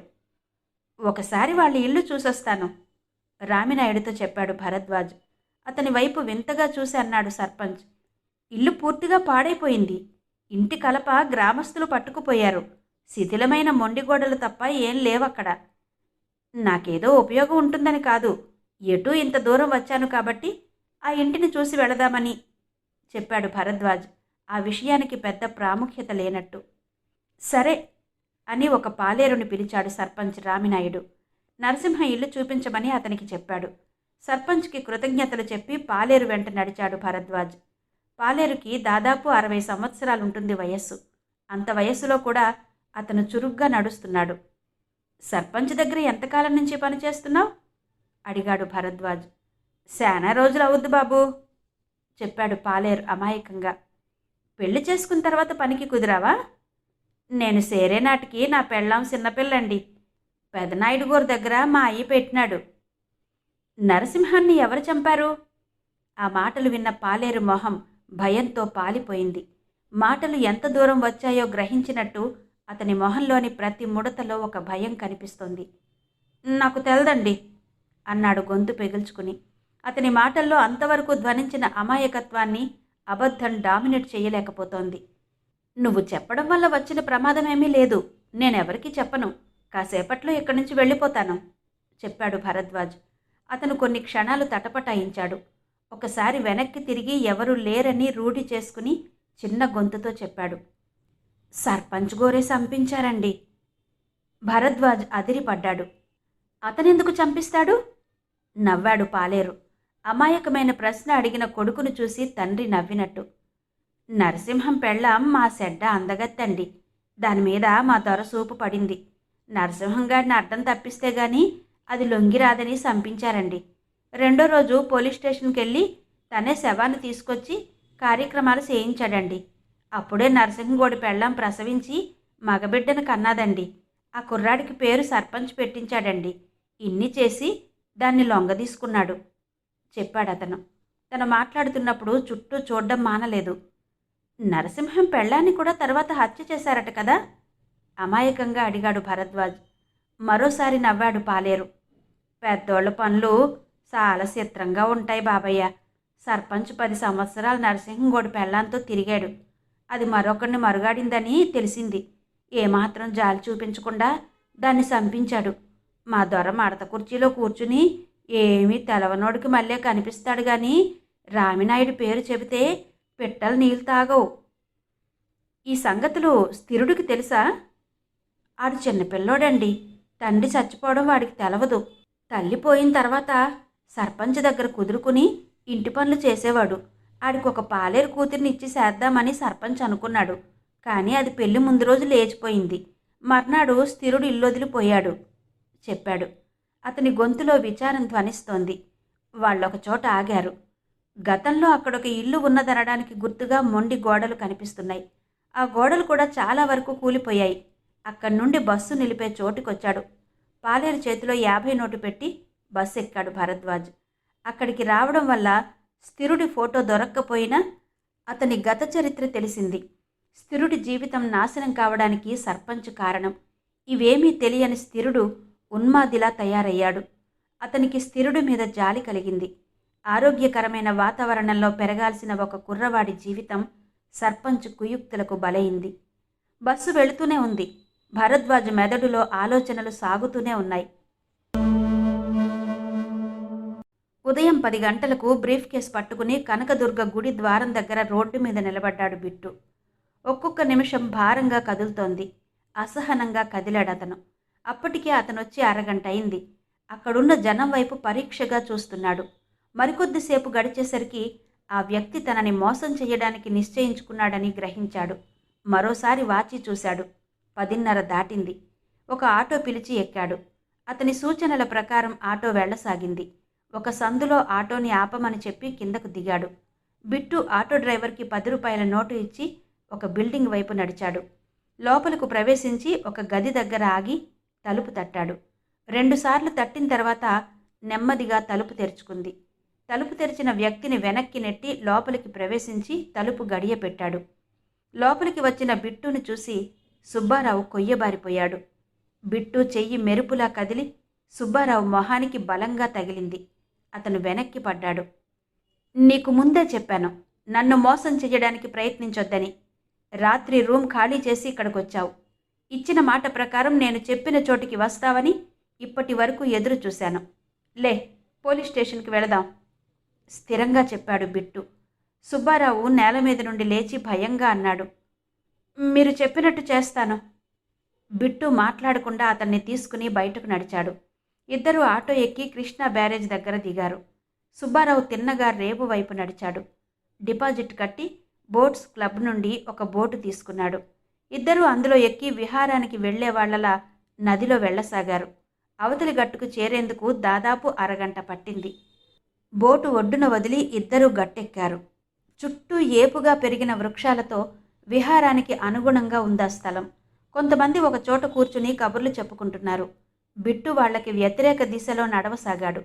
ఒకసారి వాళ్ళ ఇల్లు చూసొస్తాను, రామినాయుడితో చెప్పాడు భరద్వాజ్. అతని వైపు వింతగా చూసి అన్నాడు సర్పంచ్. ఇల్లు పూర్తిగా పాడైపోయింది. ఇంటి కలప గ్రామస్తులు పట్టుకుపోయారు. శిథిలమైన మొండిగోడలు తప్ప ఏం లేవక్కడ. నాకేదో ఉపయోగం ఉంటుందని కాదు, ఎటూ ఇంత దూరం వచ్చాను కాబట్టి ఆ ఇంటిని చూసి వెళదామని చెప్పాడు భరద్వాజ్, ఆ విషయానికి పెద్ద ప్రాముఖ్యత లేనట్టు. సరే అని ఒక పాలేరుని పిలిచాడు సర్పంచ్ రామినాయుడు. నరసింహ ఇల్లు చూపించమని అతనికి చెప్పాడు. సర్పంచ్కి కృతజ్ఞతలు చెప్పి పాలేరు వెంట నడిచాడు భరద్వాజ్. పాలేరుకి దాదాపు 60 సంవత్సరాలుంటుంది వయస్సు. అంత వయస్సులో కూడా అతను చురుగ్గా నడుస్తున్నాడు. సర్పంచ్ దగ్గర ఎంతకాలం నుంచి పనిచేస్తున్నావు? అడిగాడు భరద్వాజ్. శానా రోజులు అవుద్దు బాబూ, చెప్పాడు పాలేరు అమాయకంగా. పెళ్లి చేసుకున్న తర్వాత పనికి కుదిరావా? నేను సేరే నాటికి నా పెళ్ళాం చిన్నపిల్లండి. పెదనాయుడు గారి దగ్గర మా అయ్య పెట్టినాడు. నరసింహాన్ని ఎవరు చంపారు? ఆ మాటలు విన్న పాలేరు మొహం భయంతో పాలిపోయింది. మాటలు ఎంత దూరం వచ్చాయో గ్రహించినట్టు అతని మొహంలోని ప్రతి ముడతలో ఒక భయం కనిపిస్తోంది. నాకు తెలదండి అన్నాడు గొంతు పెగుల్చుకుని. అతని మాటల్లో అంతవరకు ధ్వనించిన అమాయకత్వాన్ని అబద్ధం డామినేట్ చేయలేకపోతోంది. నువ్వు చెప్పడం వల్ల వచ్చిన ప్రమాదమేమీ లేదు. నేనెవరికీ చెప్పను. కాసేపట్లో ఇక్కడి నుంచి వెళ్ళిపోతాను, చెప్పాడు భరద్వాజ్. అతను కొన్ని క్షణాలు తటపటాయించాడు. ఒకసారి వెనక్కి తిరిగి ఎవరూ లేరని రూఢి చేసుకుని చిన్న గొంతుతో చెప్పాడు. సర్పంచ్ గోరే చంపించారండి. భరద్వాజ్ అదిరిపడ్డాడు. అతనెందుకు చంపిస్తాడు? నవ్వాడు పాలేరు. అమాయకమైన ప్రశ్న అడిగిన కొడుకును చూసి తండ్రి నవ్వినట్టు. నరసింహం పెళ్ళాం మా సెడ్డ అందగత్తండి. దానిమీద మా దొర సూపు పడింది. నరసింహం గారిని అడ్డం తప్పిస్తే గాని అది లొంగిరాదని చంపించారండి. రెండో రోజు పోలీస్ స్టేషన్కి వెళ్ళి తనే శవాన్ని తీసుకొచ్చి కార్యక్రమాలు చేయించాడండి. అప్పుడే నరసింహగోడి పెళ్ళాం ప్రసవించి మగబిడ్డను కన్నాదండి. ఆ కుర్రాడికి పేరు సర్పంచ్ పెట్టించాడండి. ఇన్ని చేసి దాన్ని లొంగదీసుకున్నాడు, చెప్పాడతను. తను మాట్లాడుతున్నప్పుడు చుట్టూ చూడ్డం మానలేదు. నరసింహం పెళ్ళాన్ని కూడా తర్వాత హత్య చేశారట కదా? అమాయకంగా అడిగాడు భరద్వాజ్. మరోసారి నవ్వాడు పాలేరు. పెద్దోళ్ల పనులు చాలా చిత్రంగా ఉంటాయి బాబయ్య. సర్పంచ్ 10 సంవత్సరాలు నరసింహంగోడి పెళ్ళాంతో తిరిగాడు. అది మరొకరిని మరుగాడిందని తెలిసింది. ఏమాత్రం జాలి చూపించకుండా దాన్ని చంపించాడు. మా దొర మడత కుర్చీలో కూర్చుని ఏమీ తెలవనోడికి మళ్ళీ కనిపిస్తాడు గాని రామినాయుడు పేరు చెబితే పిట్టలు నీళ్ళు తాగవు. ఈ సంగతులు స్థిరుడికి తెలుసా? ఆడు చిన్నపిల్లోడండి. తండ్రి చచ్చిపోవడం వాడికి తెలవదు. తల్లి పోయిన తర్వాత సర్పంచ్ దగ్గర కుదురుకుని ఇంటి పనులు చేసేవాడు. ఆడికి ఒక పాలేరు కూతురిని ఇచ్చి చేద్దామని సర్పంచ్ అనుకున్నాడు. కానీ అది పెళ్లి ముందు రోజు లేచిపోయింది. మర్నాడు స్థిరుడు ఇల్లొదిలిపోయాడు, చెప్పాడు. అతని గొంతులో విచారం ధ్వనిస్తోంది. వాళ్ళొక చోట ఆగారు. గతంలో అక్కడొక ఇల్లు ఉన్నదనడానికి గుర్తుగా మొండి గోడలు కనిపిస్తున్నాయి. ఆ గోడలు కూడా చాలా వరకు కూలిపోయాయి. అక్కడి నుండి బస్సు నిలిపే చోటుకొచ్చాడు. పాలేరు చేతిలో 50 నోటు పెట్టి బస్సు ఎక్కాడు భరద్వాజ్. అక్కడికి రావడం వల్ల స్థిరుడి ఫోటో దొరక్కపోయినా అతని గత చరిత్ర తెలిసింది. స్థిరుడి జీవితం నాశనం కావడానికి సర్పంచ్ కారణం. ఇవేమీ తెలియని స్థిరుడు ఉన్మాదిలా తయారయ్యాడు. అతనికి స్థిరుడి మీద జాలి కలిగింది. ఆరోగ్యకరమైన వాతావరణంలో పెరగాల్సిన ఒక కుర్రవాడి జీవితం సర్పంచ్ కుయుక్తులకు బలైంది. బస్సు వెళుతూనే ఉంది. భరద్వాజ్ మెదడులో ఆలోచనలు సాగుతూనే ఉన్నాయి. ఉదయం 10 గంటలకు బ్రీఫ్ కేస్ పట్టుకుని కనకదుర్గ గుడి ద్వారం దగ్గర రోడ్డు మీద నిలబడ్డాడు బిట్టు. ఒక్కొక్క నిమిషం భారంగా కదులుతోంది. అసహనంగా కదిలాడతను. అప్పటికే అతనొచ్చి అరగంట అయింది. అక్కడున్న జనం వైపు పరీక్షగా చూస్తున్నాడు. మరికొద్దిసేపు గడిచేసరికి ఆ వ్యక్తి తనని మోసం చేయడానికి నిశ్చయించుకున్నాడని గ్రహించాడు. మరోసారి వాచి చూశాడు. 10:30 దాటింది. ఒక ఆటో పిలిచి ఎక్కాడు. అతని సూచనల ప్రకారం ఆటో వెళ్లసాగింది. ఒక సందులో ఆటోని ఆపమని చెప్పి కిందకు దిగాడు. బిట్టు ఆటో డ్రైవర్కి 10 రూపాయల నోటు ఇచ్చి ఒక బిల్డింగ్ వైపు నడిచాడు. లోపలకు ప్రవేశించి ఒక గది దగ్గర ఆగి తలుపు తట్టాడు. 2 సార్లు తట్టిన తర్వాత నెమ్మదిగా తలుపు తెరుచుకుంది. తలుపు తెరిచిన వ్యక్తిని వెనక్కి నెట్టి లోపలికి ప్రవేశించి తలుపు గడియ పెట్టాడు. లోపలికి వచ్చిన బిట్టును చూసి సుబ్బారావు కొయ్యబారిపోయాడు. బిట్టు చెయ్యి మెరుపులా కదిలి సుబ్బారావు మొహానికి బలంగా తగిలింది. అతను వెనక్కి పడ్డాడు. నీకు ముందే చెప్పాను, నన్ను మోసం చెయ్యడానికి ప్రయత్నించొద్దని. రాత్రి రూమ్ ఖాళీ చేసి ఇక్కడికొచ్చావు. ఇచ్చిన మాట ప్రకారం నేను చెప్పిన చోటికి వస్తావని ఇప్పటి వరకు ఎదురు చూశాను. లే, పోలీస్ స్టేషన్కి వెళదాం, స్థిరంగా చెప్పాడు బిట్టు. సుబ్బారావు నేల మీద నుండి లేచి భయంగా అన్నాడు. మీరు చెప్పినట్టు చేస్తాను. బిట్టు మాట్లాడకుండా అతన్ని తీసుకుని బయటకు నడిచాడు. ఇద్దరూ ఆటో ఎక్కి కృష్ణా బ్యారేజ్ దగ్గర దిగారు. సుబ్బారావు తిన్నగా రేపు వైపు నడిచాడు. డిపాజిట్ కట్టి బోట్స్ క్లబ్ నుండి ఒక బోటు తీసుకున్నాడు. ఇద్దరూ అందులో ఎక్కి విహారానికి వెళ్లేవాళ్లలా నదిలో వెళ్లసాగారు. అవతలి గట్టుకు చేరేందుకు దాదాపు అరగంట పట్టింది. బోటు ఒడ్డున వదిలి ఇద్దరూ గట్టెక్కారు. చుట్టూ ఏపుగా పెరిగిన వృక్షాలతో విహారానికి అనుగుణంగా ఉందా స్థలం. కొంతమంది ఒక చోట కూర్చుని కబుర్లు చెప్పుకుంటున్నారు. బిట్టు వాళ్లకి వ్యతిరేక దిశలో నడవసాగాడు.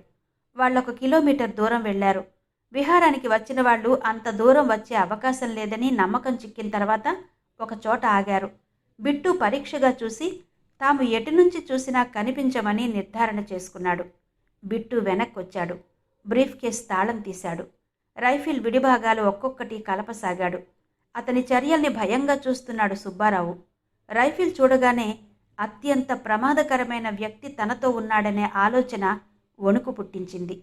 వాళ్ళొక కిలోమీటర్ దూరం వెళ్లారు. విహారానికి వచ్చిన వాళ్ళు అంత దూరం వచ్చే అవకాశం లేదని నమ్మకం చిక్కిన తర్వాత ఒక చోట ఆగారు. బిట్టు పరీక్షగా చూసి తాము ఎటు నుంచి చూసినా కనిపించమని నిర్ధారణ చేసుకున్నాడు. బిట్టు వెనక్కొచ్చాడు. బ్రీఫ్ కేస్ తాళం తీశాడు. రైఫిల్ విడిభాగాలు ఒక్కొక్కటి కలపసాగాడు. అతని చర్యల్ని భయంగా చూస్తున్నాడు సుబ్బారావు. రైఫిల్ చూడగానే అత్యంత ప్రమాదకరమైన వ్యక్తి తనతో ఉన్నాడనే ఆలోచన వణుకు పుట్టించింది.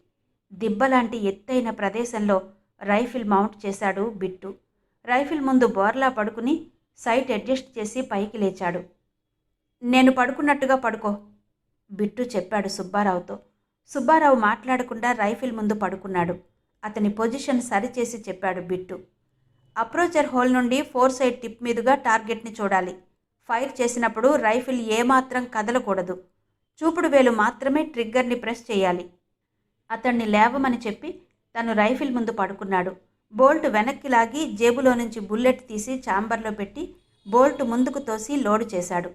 దిబ్బలాంటి ఎత్తైన ప్రదేశంలో రైఫిల్ మౌంట్ చేశాడు బిట్టు. రైఫిల్ ముందు బోర్లా పడుకుని సైట్ అడ్జస్ట్ చేసి పైకి లేచాడు. నేను పడుకున్నట్టుగా పడుకో, బిట్టు చెప్పాడు సుబ్బారావుతో. సుబ్బారావు మాట్లాడకుండా రైఫిల్ ముందు పడుకున్నాడు. అతని పొజిషన్ సరిచేసి చెప్పాడు బిట్టు. అప్రోచర్ హోల్ నుండి 4 సైడ్ టిప్ మీదుగా టార్గెట్ని చూడాలి. ఫైర్ చేసినప్పుడు రైఫిల్ ఏమాత్రం కదలకూడదు. చూపుడు వేలు మాత్రమే ట్రిగ్గర్ని ప్రెస్ చేయాలి. అతన్ని లేవమని చెప్పి తను రైఫిల్ ముందు పడుకున్నాడు. బోల్ట్ వెనక్కి లాగి జేబులో నుంచి బుల్లెట్ తీసి ఛాంబర్లో పెట్టి బోల్ట్ ముందుకు తోసి లోడు చేశాడు.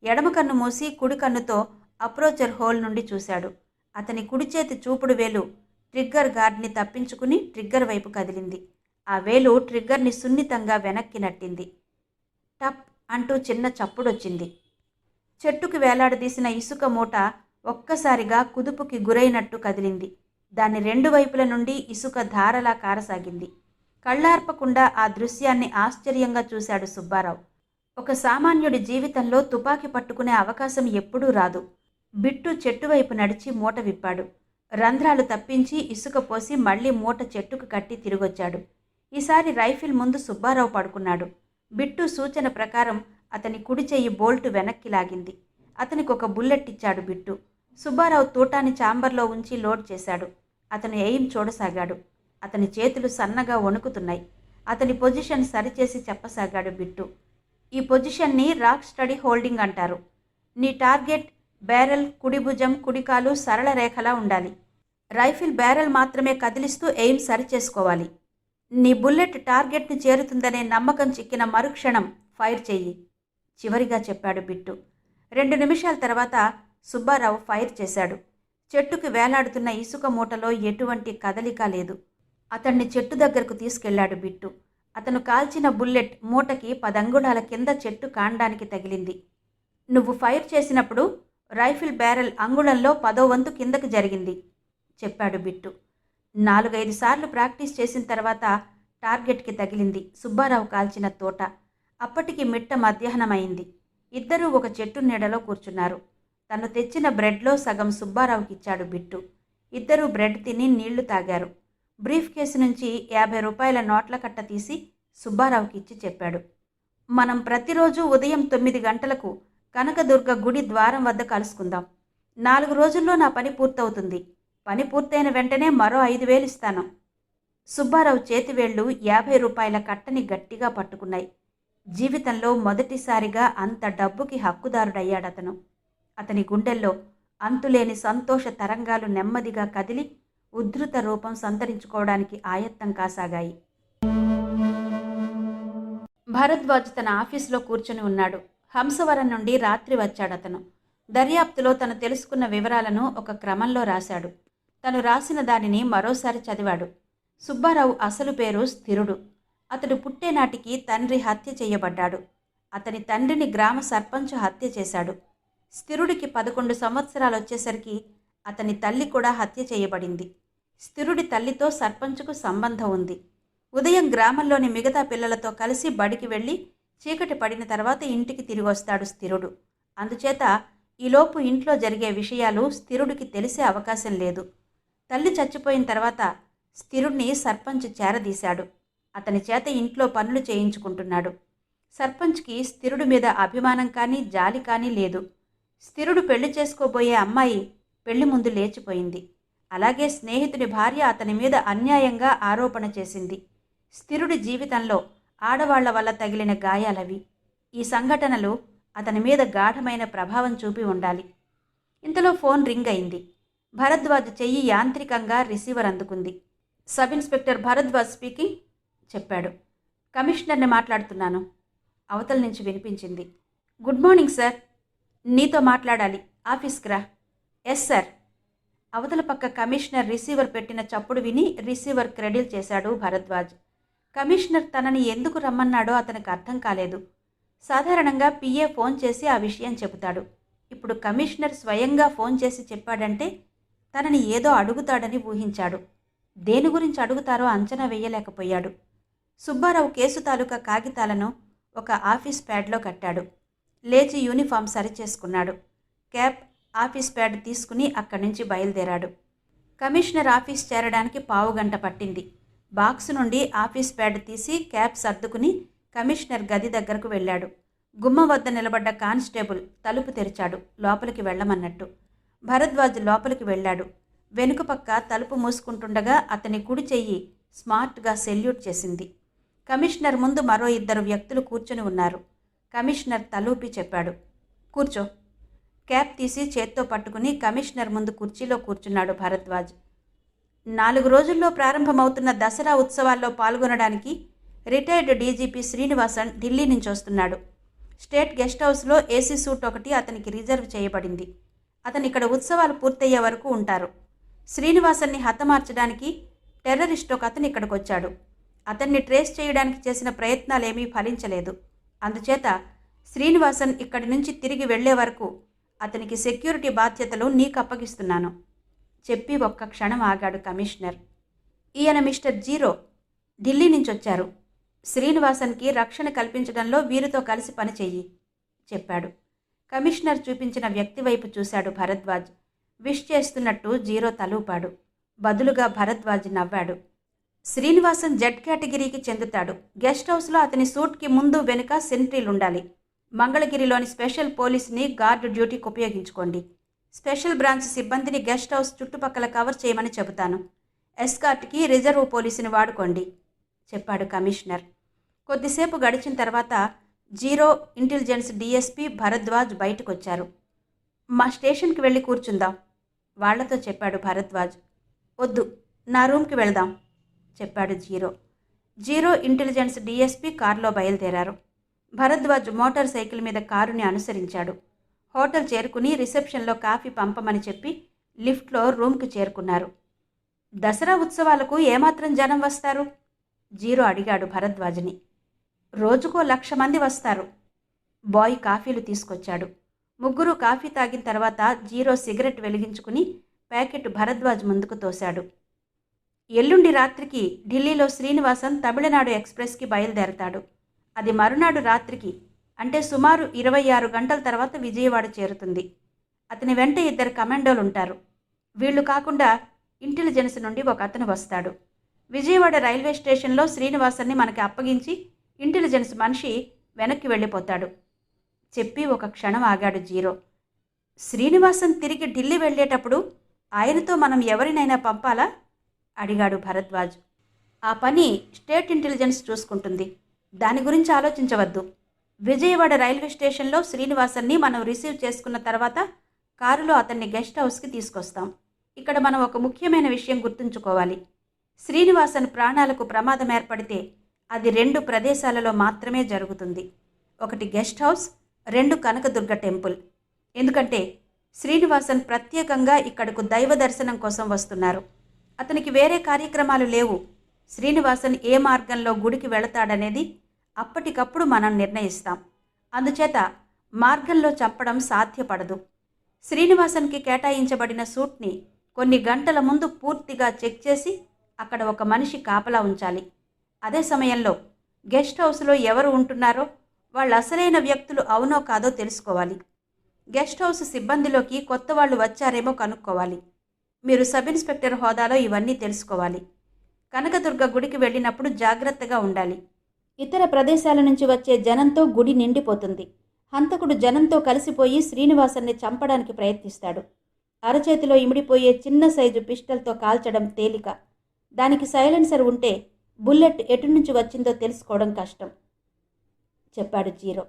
ఎడమ కన్ను మూసి కుడి కన్నుతో అప్రోచర్ హోల్ నుండి చూశాడు. అతని కుడి చేతి చూపుడు వేలు ట్రిగ్గర్ గార్డ్ని తప్పించుకుని ట్రిగ్గర్ వైపు కదిలింది. ఆ వేలు ట్రిగ్గర్ని సున్నితంగా వెనక్కి నట్టింది. టప్ అంటూ చిన్న చప్పుడొచ్చింది. చెట్టుకు వేలాడదీసిన ఇసుక మూట ఒక్కసారిగా కుదుపుకి గురైనట్టు కదిలింది. దాని 2 వైపుల నుండి ఇసుక ధారలా కారసాగింది. కళ్ళార్పకుండా ఆ దృశ్యాన్ని ఆశ్చర్యంగా చూశాడు సుబ్బారావు. ఒక సామాన్యుడి జీవితంలో తుపాకీ పట్టుకునే అవకాశం ఎప్పుడూ రాదు. బిట్టు చెట్టు వైపు నడిచి మూట విప్పాడు. రంధ్రాలు తప్పించి ఇసుక పోసి మళ్లీ మూట చెట్టుకు కట్టి తిరిగొచ్చాడు. ఈసారి రైఫిల్ ముందు సుబ్బారావు పడుకున్నాడు. బిట్టు సూచన ప్రకారం అతని కుడి చెయ్యి బోల్టు వెనక్కి లాగింది. అతనికి ఒక బుల్లెట్ ఇచ్చాడు బిట్టు. సుబ్బారావు తూటాన్ని ఛాంబర్లో ఉంచి లోడ్ చేశాడు. అతను ఎయిమ్ చూడసాగాడు. అతని చేతులు సన్నగా వణుకుతున్నాయి. అతని పొజిషన్ సరిచేసి చెప్పసాగాడు బిట్టు. ఈ పొజిషన్ని రాక్ స్టడీ హోల్డింగ్ అంటారు. నీ టార్గెట్ బ్యారెల్, కుడి భుజం, కుడికాలు సరళ రేఖలా ఉండాలి. రైఫిల్ బ్యారెల్ మాత్రమే కదిలిస్తూ ఎయిమ్ సరిచేసుకోవాలి. నీ బుల్లెట్ టార్గెట్ను చేరుతుందనే నమ్మకం చిక్కిన మరుక్షణం ఫైర్ చెయ్యి, చివరిగా చెప్పాడు బిట్టు. 2 నిమిషాల తర్వాత సుబ్బారావు ఫైర్ చేశాడు. చెట్టుకి వేలాడుతున్న ఇసుక మూటలో ఎటువంటి కదలిక లేదు. అతన్ని చెట్టు దగ్గరకు తీసుకెళ్లాడు బిట్టు. అతను కాల్చిన బుల్లెట్ మూటకి 10 అంగుళాల కింద చెట్టు కాండానికి తగిలింది. నువ్వు ఫైర్ చేసినప్పుడు రైఫిల్ బ్యారెల్ అంగుళంలో 10వ వంతు కిందకు జరిగింది, చెప్పాడు బిట్టు. 4-5 సార్లు ప్రాక్టీస్ చేసిన తర్వాత టార్గెట్కి తగిలింది సుబ్బారావు కాల్చిన తోట. అప్పటికి మిట్ట మధ్యాహ్నమైంది. ఇద్దరూ ఒక చెట్టు నీడలో కూర్చున్నారు. తను తెచ్చిన బ్రెడ్లో సగం సుబ్బారావుకి ఇచ్చాడు బిట్టు. ఇద్దరూ బ్రెడ్ తిని నీళ్లు తాగారు. బ్రీఫ్ కేసు నుంచి 50 రూపాయల నోట్ల కట్ట తీసి సుబ్బారావుకి ఇచ్చి చెప్పాడు, మనం ప్రతిరోజు ఉదయం 9 గంటలకు కనకదుర్గ గుడి ద్వారం వద్ద కలుసుకుందాం. 4 రోజుల్లో నా పని పూర్తవుతుంది. పని పూర్తయిన వెంటనే మరో 5,000 ఇస్తాను. సుబ్బారావు చేతివేళ్లు 50 రూపాయల కట్టని గట్టిగా పట్టుకున్నాయి. జీవితంలో మొదటిసారిగా అంత డబ్బుకి హక్కుదారుడయ్యాడతను. అతని గుండెల్లో అంతులేని సంతోష తరంగాలు నెమ్మదిగా కదిలి ఉద్ధృత రూపం సంతరించుకోవడానికి ఆయత్తం కాసాగాయి. భరద్వాజ్ తన ఆఫీసులో కూర్చుని ఉన్నాడు. హంసవరం నుండి రాత్రి వచ్చాడతను. దర్యాప్తులో తను తెలుసుకున్న వివరాలను ఒక క్రమంలో రాశాడు. తను రాసిన దానిని మరోసారి చదివాడు. సుబ్బారావు అసలు పేరు స్థిరుడు. అతడు పుట్టేనాటికి తండ్రి హత్య చేయబడ్డాడు. అతని తండ్రిని గ్రామ సర్పంచ్ హత్య చేశాడు. స్థిరుడికి 11 సంవత్సరాలు వచ్చేసరికి అతని తల్లి కూడా హత్య చేయబడింది. స్థిరుడి తల్లితో సర్పంచ్కు సంబంధం ఉంది. ఉదయం గ్రామంలోని మిగతా పిల్లలతో కలిసి బడికి వెళ్ళి చీకటి పడిన తర్వాత ఇంటికి తిరిగి వస్తాడు స్థిరుడు. అందుచేత ఈలోపు ఇంట్లో జరిగే విషయాలు స్థిరుడికి తెలిసే అవకాశం లేదు. తల్లి చచ్చిపోయిన తర్వాత స్థిరుడిని సర్పంచ్ చేరదీశాడు. అతని చేత ఇంట్లో పనులు చేయించుకుంటున్నాడు. సర్పంచ్కి స్థిరుడి మీద అభిమానం కానీ జాలి కానీ లేదు. స్థిరుడు పెళ్లి చేసుకోబోయే అమ్మాయి పెళ్లి ముందు లేచిపోయింది. అలాగే స్నేహితుని భార్య అతని మీద అన్యాయంగా ఆరోపణ చేసింది. స్థిరుడి జీవితంలో ఆడవాళ్ల వల్ల తగిలిన గాయాలవి. ఈ సంఘటనలు అతని మీద గాఢమైన ప్రభావం చూపి ఉండాలి. ఇంతలో ఫోన్ రింగ్ అయింది. భరద్వాజ్ చెయ్యి యాంత్రికంగా రిసీవర్ అందుకుంది. సబ్ ఇన్స్పెక్టర్ భరద్వాజ్ స్పీకింగ్, చెప్పాడు. కమిషనర్ని మాట్లాడుతున్నాను, అవతల నుంచి వినిపించింది. గుడ్ మార్నింగ్ సార్, నీతో మాట్లాడాలి, ఆఫీస్కి రా. Yes sir. అవతల పక్క కమిషనర్ రిసీవర్ పెట్టిన చప్పుడు విని రిసీవర్ క్రెడిల్ చేశాడు భరద్వాజ్. కమిషనర్ తనని ఎందుకు రమ్మన్నాడో అతనికి అర్థం కాలేదు. సాధారణంగా పిఏ ఫోన్ చేసి ఆ విషయం చెబుతాడు. ఇప్పుడు కమిషనర్ స్వయంగా ఫోన్ చేసి చెప్పాడంటే తనని ఏదో అడుగుతాడని ఊహించాడు. దేని గురించి అడుగుతారో అంచనా వేయలేకపోయాడు. సుబ్బారావు కేసు తాలూకా కాగితాలను ఒక ఆఫీస్ ప్యాడ్లో కట్టాడు. లేచి యూనిఫామ్ సరిచేసుకున్నాడు. క్యాప్, ఆఫీస్ ప్యాడ్ తీసుకుని అక్కడి నుంచి బయలుదేరాడు. కమిషనర్ ఆఫీస్ చేరడానికి 15 గంట పట్టింది. బాక్సు నుండి ఆఫీస్ ప్యాడ్ తీసి క్యాప్ సర్దుకుని కమిషనర్ గది దగ్గరకు వెళ్ళాడు. గుమ్మం వద్ద నిలబడ్డ కానిస్టేబుల్ తలుపు తెరిచాడు, లోపలికి వెళ్ళమన్నట్టు. భరద్వాజ్ లోపలికి వెళ్ళాడు. వెనుక పక్క తలుపు మూసుకుంటుండగా అతని కుడి చెయ్యి స్మార్ట్గా సెల్యూట్ చేసింది. కమిషనర్ ముందు మరో 2 వ్యక్తులు కూర్చొని ఉన్నారు. కమిషనర్ తలూపి చెప్పాడు, కూర్చో. క్యాప్ తీసి చేత్తో పట్టుకుని కమిషనర్ ముందు కుర్చీలో కూర్చున్నాడు భరద్వాజ్. 4 రోజుల్లో ప్రారంభమవుతున్న దసరా ఉత్సవాల్లో పాల్గొనడానికి రిటైర్డ్ డీజీపీ శ్రీనివాసన్ ఢిల్లీ నుంచి వస్తున్నాడు. స్టేట్ గెస్ట్ హౌస్లో ఏసీ సూట్ ఒకటి అతనికి రిజర్వ్ చేయబడింది. అతను ఇక్కడ ఉత్సవాలు పూర్తయ్యే వరకు ఉంటారు. శ్రీనివాసన్ని హతమార్చడానికి టెర్రరిస్ట్ ఒక అతను ఇక్కడికి వచ్చాడు. అతన్ని ట్రేస్ చేయడానికి చేసిన ప్రయత్నాలేమీ ఫలించలేదు. అందుచేత శ్రీనివాసన్ ఇక్కడి నుంచి తిరిగి వెళ్లే వరకు అతనికి సెక్యూరిటీ బాధ్యతలు నీకు అప్పగిస్తున్నాను, చెప్పి ఒక్క క్షణం ఆగాడు కమిషనర్. ఈయన మిస్టర్ జీరో, ఢిల్లీ నుంచి వచ్చారు. శ్రీనివాసన్కి రక్షణ కల్పించడంలో వీరితో కలిసి పనిచెయ్యి, చెప్పాడు. కమిషనర్ చూపించిన వ్యక్తి వైపు చూశాడు భరద్వాజ్. విష్ చేస్తున్నట్టు జీరో తలూపాడు. బదులుగా భరద్వాజ్ నవ్వాడు. శ్రీనివాసన్ జెడ్ కేటగిరీకి చెందుతాడు. గెస్ట్ హౌస్లో అతని సూట్కి ముందు వెనుక సెంట్రీలుండాలి. మంగళగిరిలోని స్పెషల్ పోలీసుని గార్డు డ్యూటీకి ఉపయోగించుకోండి. స్పెషల్ బ్రాంచ్ సిబ్బందిని గెస్ట్ హౌస్ చుట్టుపక్కల కవర్ చేయమని చెబుతాను. ఎస్కార్ట్కి రిజర్వ్ పోలీసుని వాడుకోండి, చెప్పాడు కమిషనర్. కొద్దిసేపు గడిచిన తర్వాత జీరో, ఇంటెలిజెన్స్ డిఎస్పీ భరద్వాజ్ బయటకు వచ్చారు. మా స్టేషన్కి వెళ్ళి కూర్చుందాం, వాళ్లతో చెప్పాడు భరద్వాజ్. వద్దు, నా రూమ్కి వెళ్దాం చెప్పాడు జీరో. జీరో ఇంటెలిజెన్స్ డీఎస్పీ కారులో బయలుదేరారు. భరద్వాజ్ మోటార్ సైకిల్ మీద కారుని అనుసరించాడు. హోటల్ చేరుకుని రిసెప్షన్లో కాఫీ పంపమని చెప్పి లిఫ్ట్లో రూమ్కి చేరుకున్నారు. దసరా ఉత్సవాలకు ఏమాత్రం జనం వస్తారు? జీరో అడిగాడు భరద్వాజ్ని. రోజుకో 1,00,000 మంది వస్తారు. బాయ్ కాఫీలు తీసుకొచ్చాడు. ముగ్గురు కాఫీ తాగిన తర్వాత జీరో సిగరెట్ వెలిగించుకుని ప్యాకెట్ భరద్వాజ్ ముందుకు తోశాడు. ఎల్లుండి రాత్రికి ఢిల్లీలో శ్రీనివాసన్ తమిళనాడు ఎక్స్ప్రెస్కి బయలుదేరతాడు. అది మరునాడు రాత్రికి, అంటే సుమారు 26 గంటల తర్వాత విజయవాడ చేరుతుంది. అతని వెంట 2 కమాండోలుంటారు. వీళ్ళు కాకుండా ఇంటెలిజెన్స్ నుండి ఒక అతను వస్తాడు. విజయవాడ రైల్వే స్టేషన్లో శ్రీనివాసన్ని మనకి అప్పగించి ఇంటెలిజెన్స్ మనిషి వెనక్కి వెళ్ళిపోతాడు చెప్పి ఒక క్షణం ఆగాడు జీరో. శ్రీనివాసన్ తిరిగి ఢిల్లీ వెళ్ళేటప్పుడు ఆయనతో మనం ఎవరినైనా పంపాలా అడిగాడు భరద్వాజ్. ఆ పని స్టేట్ ఇంటెలిజెన్స్ చూసుకుంటుంది. దాని గురించి ఆలోచించవద్దు. విజయవాడ రైల్వే స్టేషన్లో శ్రీనివాసన్ని మనం రిసీవ్ చేసుకున్న తర్వాత కారులో అతన్ని గెస్ట్ హౌస్కి తీసుకొస్తాం. ఇక్కడ మనం ఒక ముఖ్యమైన విషయం గుర్తుంచుకోవాలి. శ్రీనివాసన్ ప్రాణాలకు ప్రమాదం ఏర్పడితే అది 2 ప్రదేశాలలో మాత్రమే జరుగుతుంది. ఒకటి గెస్ట్ హౌస్, 2 కనకదుర్గ టెంపుల్. ఎందుకంటే శ్రీనివాసన్ ప్రత్యేకంగా ఇక్కడకు దైవ దర్శనం కోసం వస్తున్నారు. అతనికి వేరే కార్యక్రమాలు లేవు. శ్రీనివాసన్ ఏ మార్గంలో గుడికి వెళతాడనేది అప్పటికప్పుడు మనం నిర్ణయిస్తాం. అందుచేత మార్గంలో చంపడం సాధ్యపడదు. శ్రీనివాసన్కి కేటాయించబడిన సూట్ని కొన్ని గంటల ముందు పూర్తిగా చెక్ చేసి అక్కడ ఒక మనిషి కాపలా ఉంచాలి. అదే సమయంలో గెస్ట్ హౌస్లో ఎవరు ఉంటున్నారో వాళ్ళ అసలైన వ్యక్తులు అవునో కాదో తెలుసుకోవాలి. గెస్ట్ హౌస్ సిబ్బందిలోకి కొత్త వాళ్ళు వచ్చారేమో కనుక్కోవాలి. మీరు సబ్ ఇన్స్పెక్టర్ హోదాలో ఇవన్నీ తెలుసుకోవాలి. కనకదుర్గ గుడికి వెళ్ళినప్పుడు జాగ్రత్తగా ఉండాలి. ఇతర ప్రదేశాల నుంచి వచ్చే జనంతో గుడి నిండిపోతుంది. హంతకుడు జనంతో కలిసిపోయి శ్రీనివాసన్ని చంపడానికి ప్రయత్నిస్తాడు. అరచేతిలో ఇమిడిపోయే చిన్న సైజు పిస్టల్తో కాల్చడం తేలిక. దానికి సైలెన్సర్ ఉంటే బుల్లెట్ ఎటు నుంచి వచ్చిందో తెలుసుకోవడం కష్టం చెప్పాడు జీరో.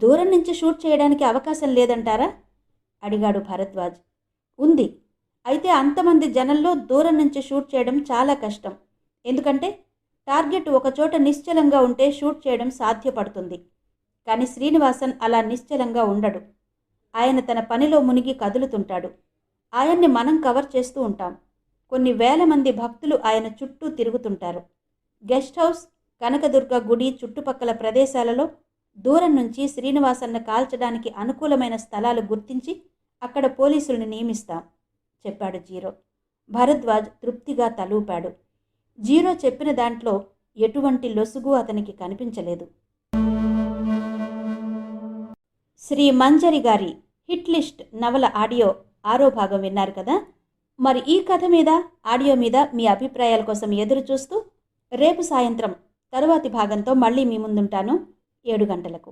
దూరం నుంచి షూట్ చేయడానికి అవకాశం లేదంటారా అడిగాడు భరద్వాజ్. ఉంది. అయితే అంతమంది జనంలో దూరం నుంచి షూట్ చేయడం చాలా కష్టం. ఎందుకంటే టార్గెట్ ఒకచోట నిశ్చలంగా ఉంటే షూట్ చేయడం సాధ్యపడుతుంది. కానీ శ్రీనివాసన్ అలా నిశ్చలంగా ఉండడు. ఆయన తన పనిలో మునిగి కదులుతుంటాడు. ఆయన్ని మనం కవర్ చేస్తూ ఉంటాం. కొన్ని వేల మంది భక్తులు ఆయన చుట్టూ తిరుగుతుంటారు. గెస్ట్ హౌస్, కనకదుర్గ గుడి చుట్టుపక్కల ప్రదేశాలలో దూరం నుంచి శ్రీనివాసన్ను కాల్చడానికి అనుకూలమైన స్థలాలు గుర్తించి అక్కడ పోలీసుల్ని నియమిస్తాం చెప్పాడు జీరో. భరద్వాజ్ తృప్తిగా తలూపాడు. జీరో చెప్పిన దాంట్లో ఎటువంటి లొసుగు అతనికి కనిపించలేదు. శ్రీ మంజరి గారి హిట్ లిస్ట్ నవల ఆడియో 6వ భాగం విన్నారు కదా. మరి ఈ కథ మీద, ఆడియో మీద మీ అభిప్రాయాల కోసం ఎదురు చూస్తూ రేపు సాయంత్రం తరువాతి భాగంతో మళ్ళీ మీ ముందుంటాను 7 గంటలకు.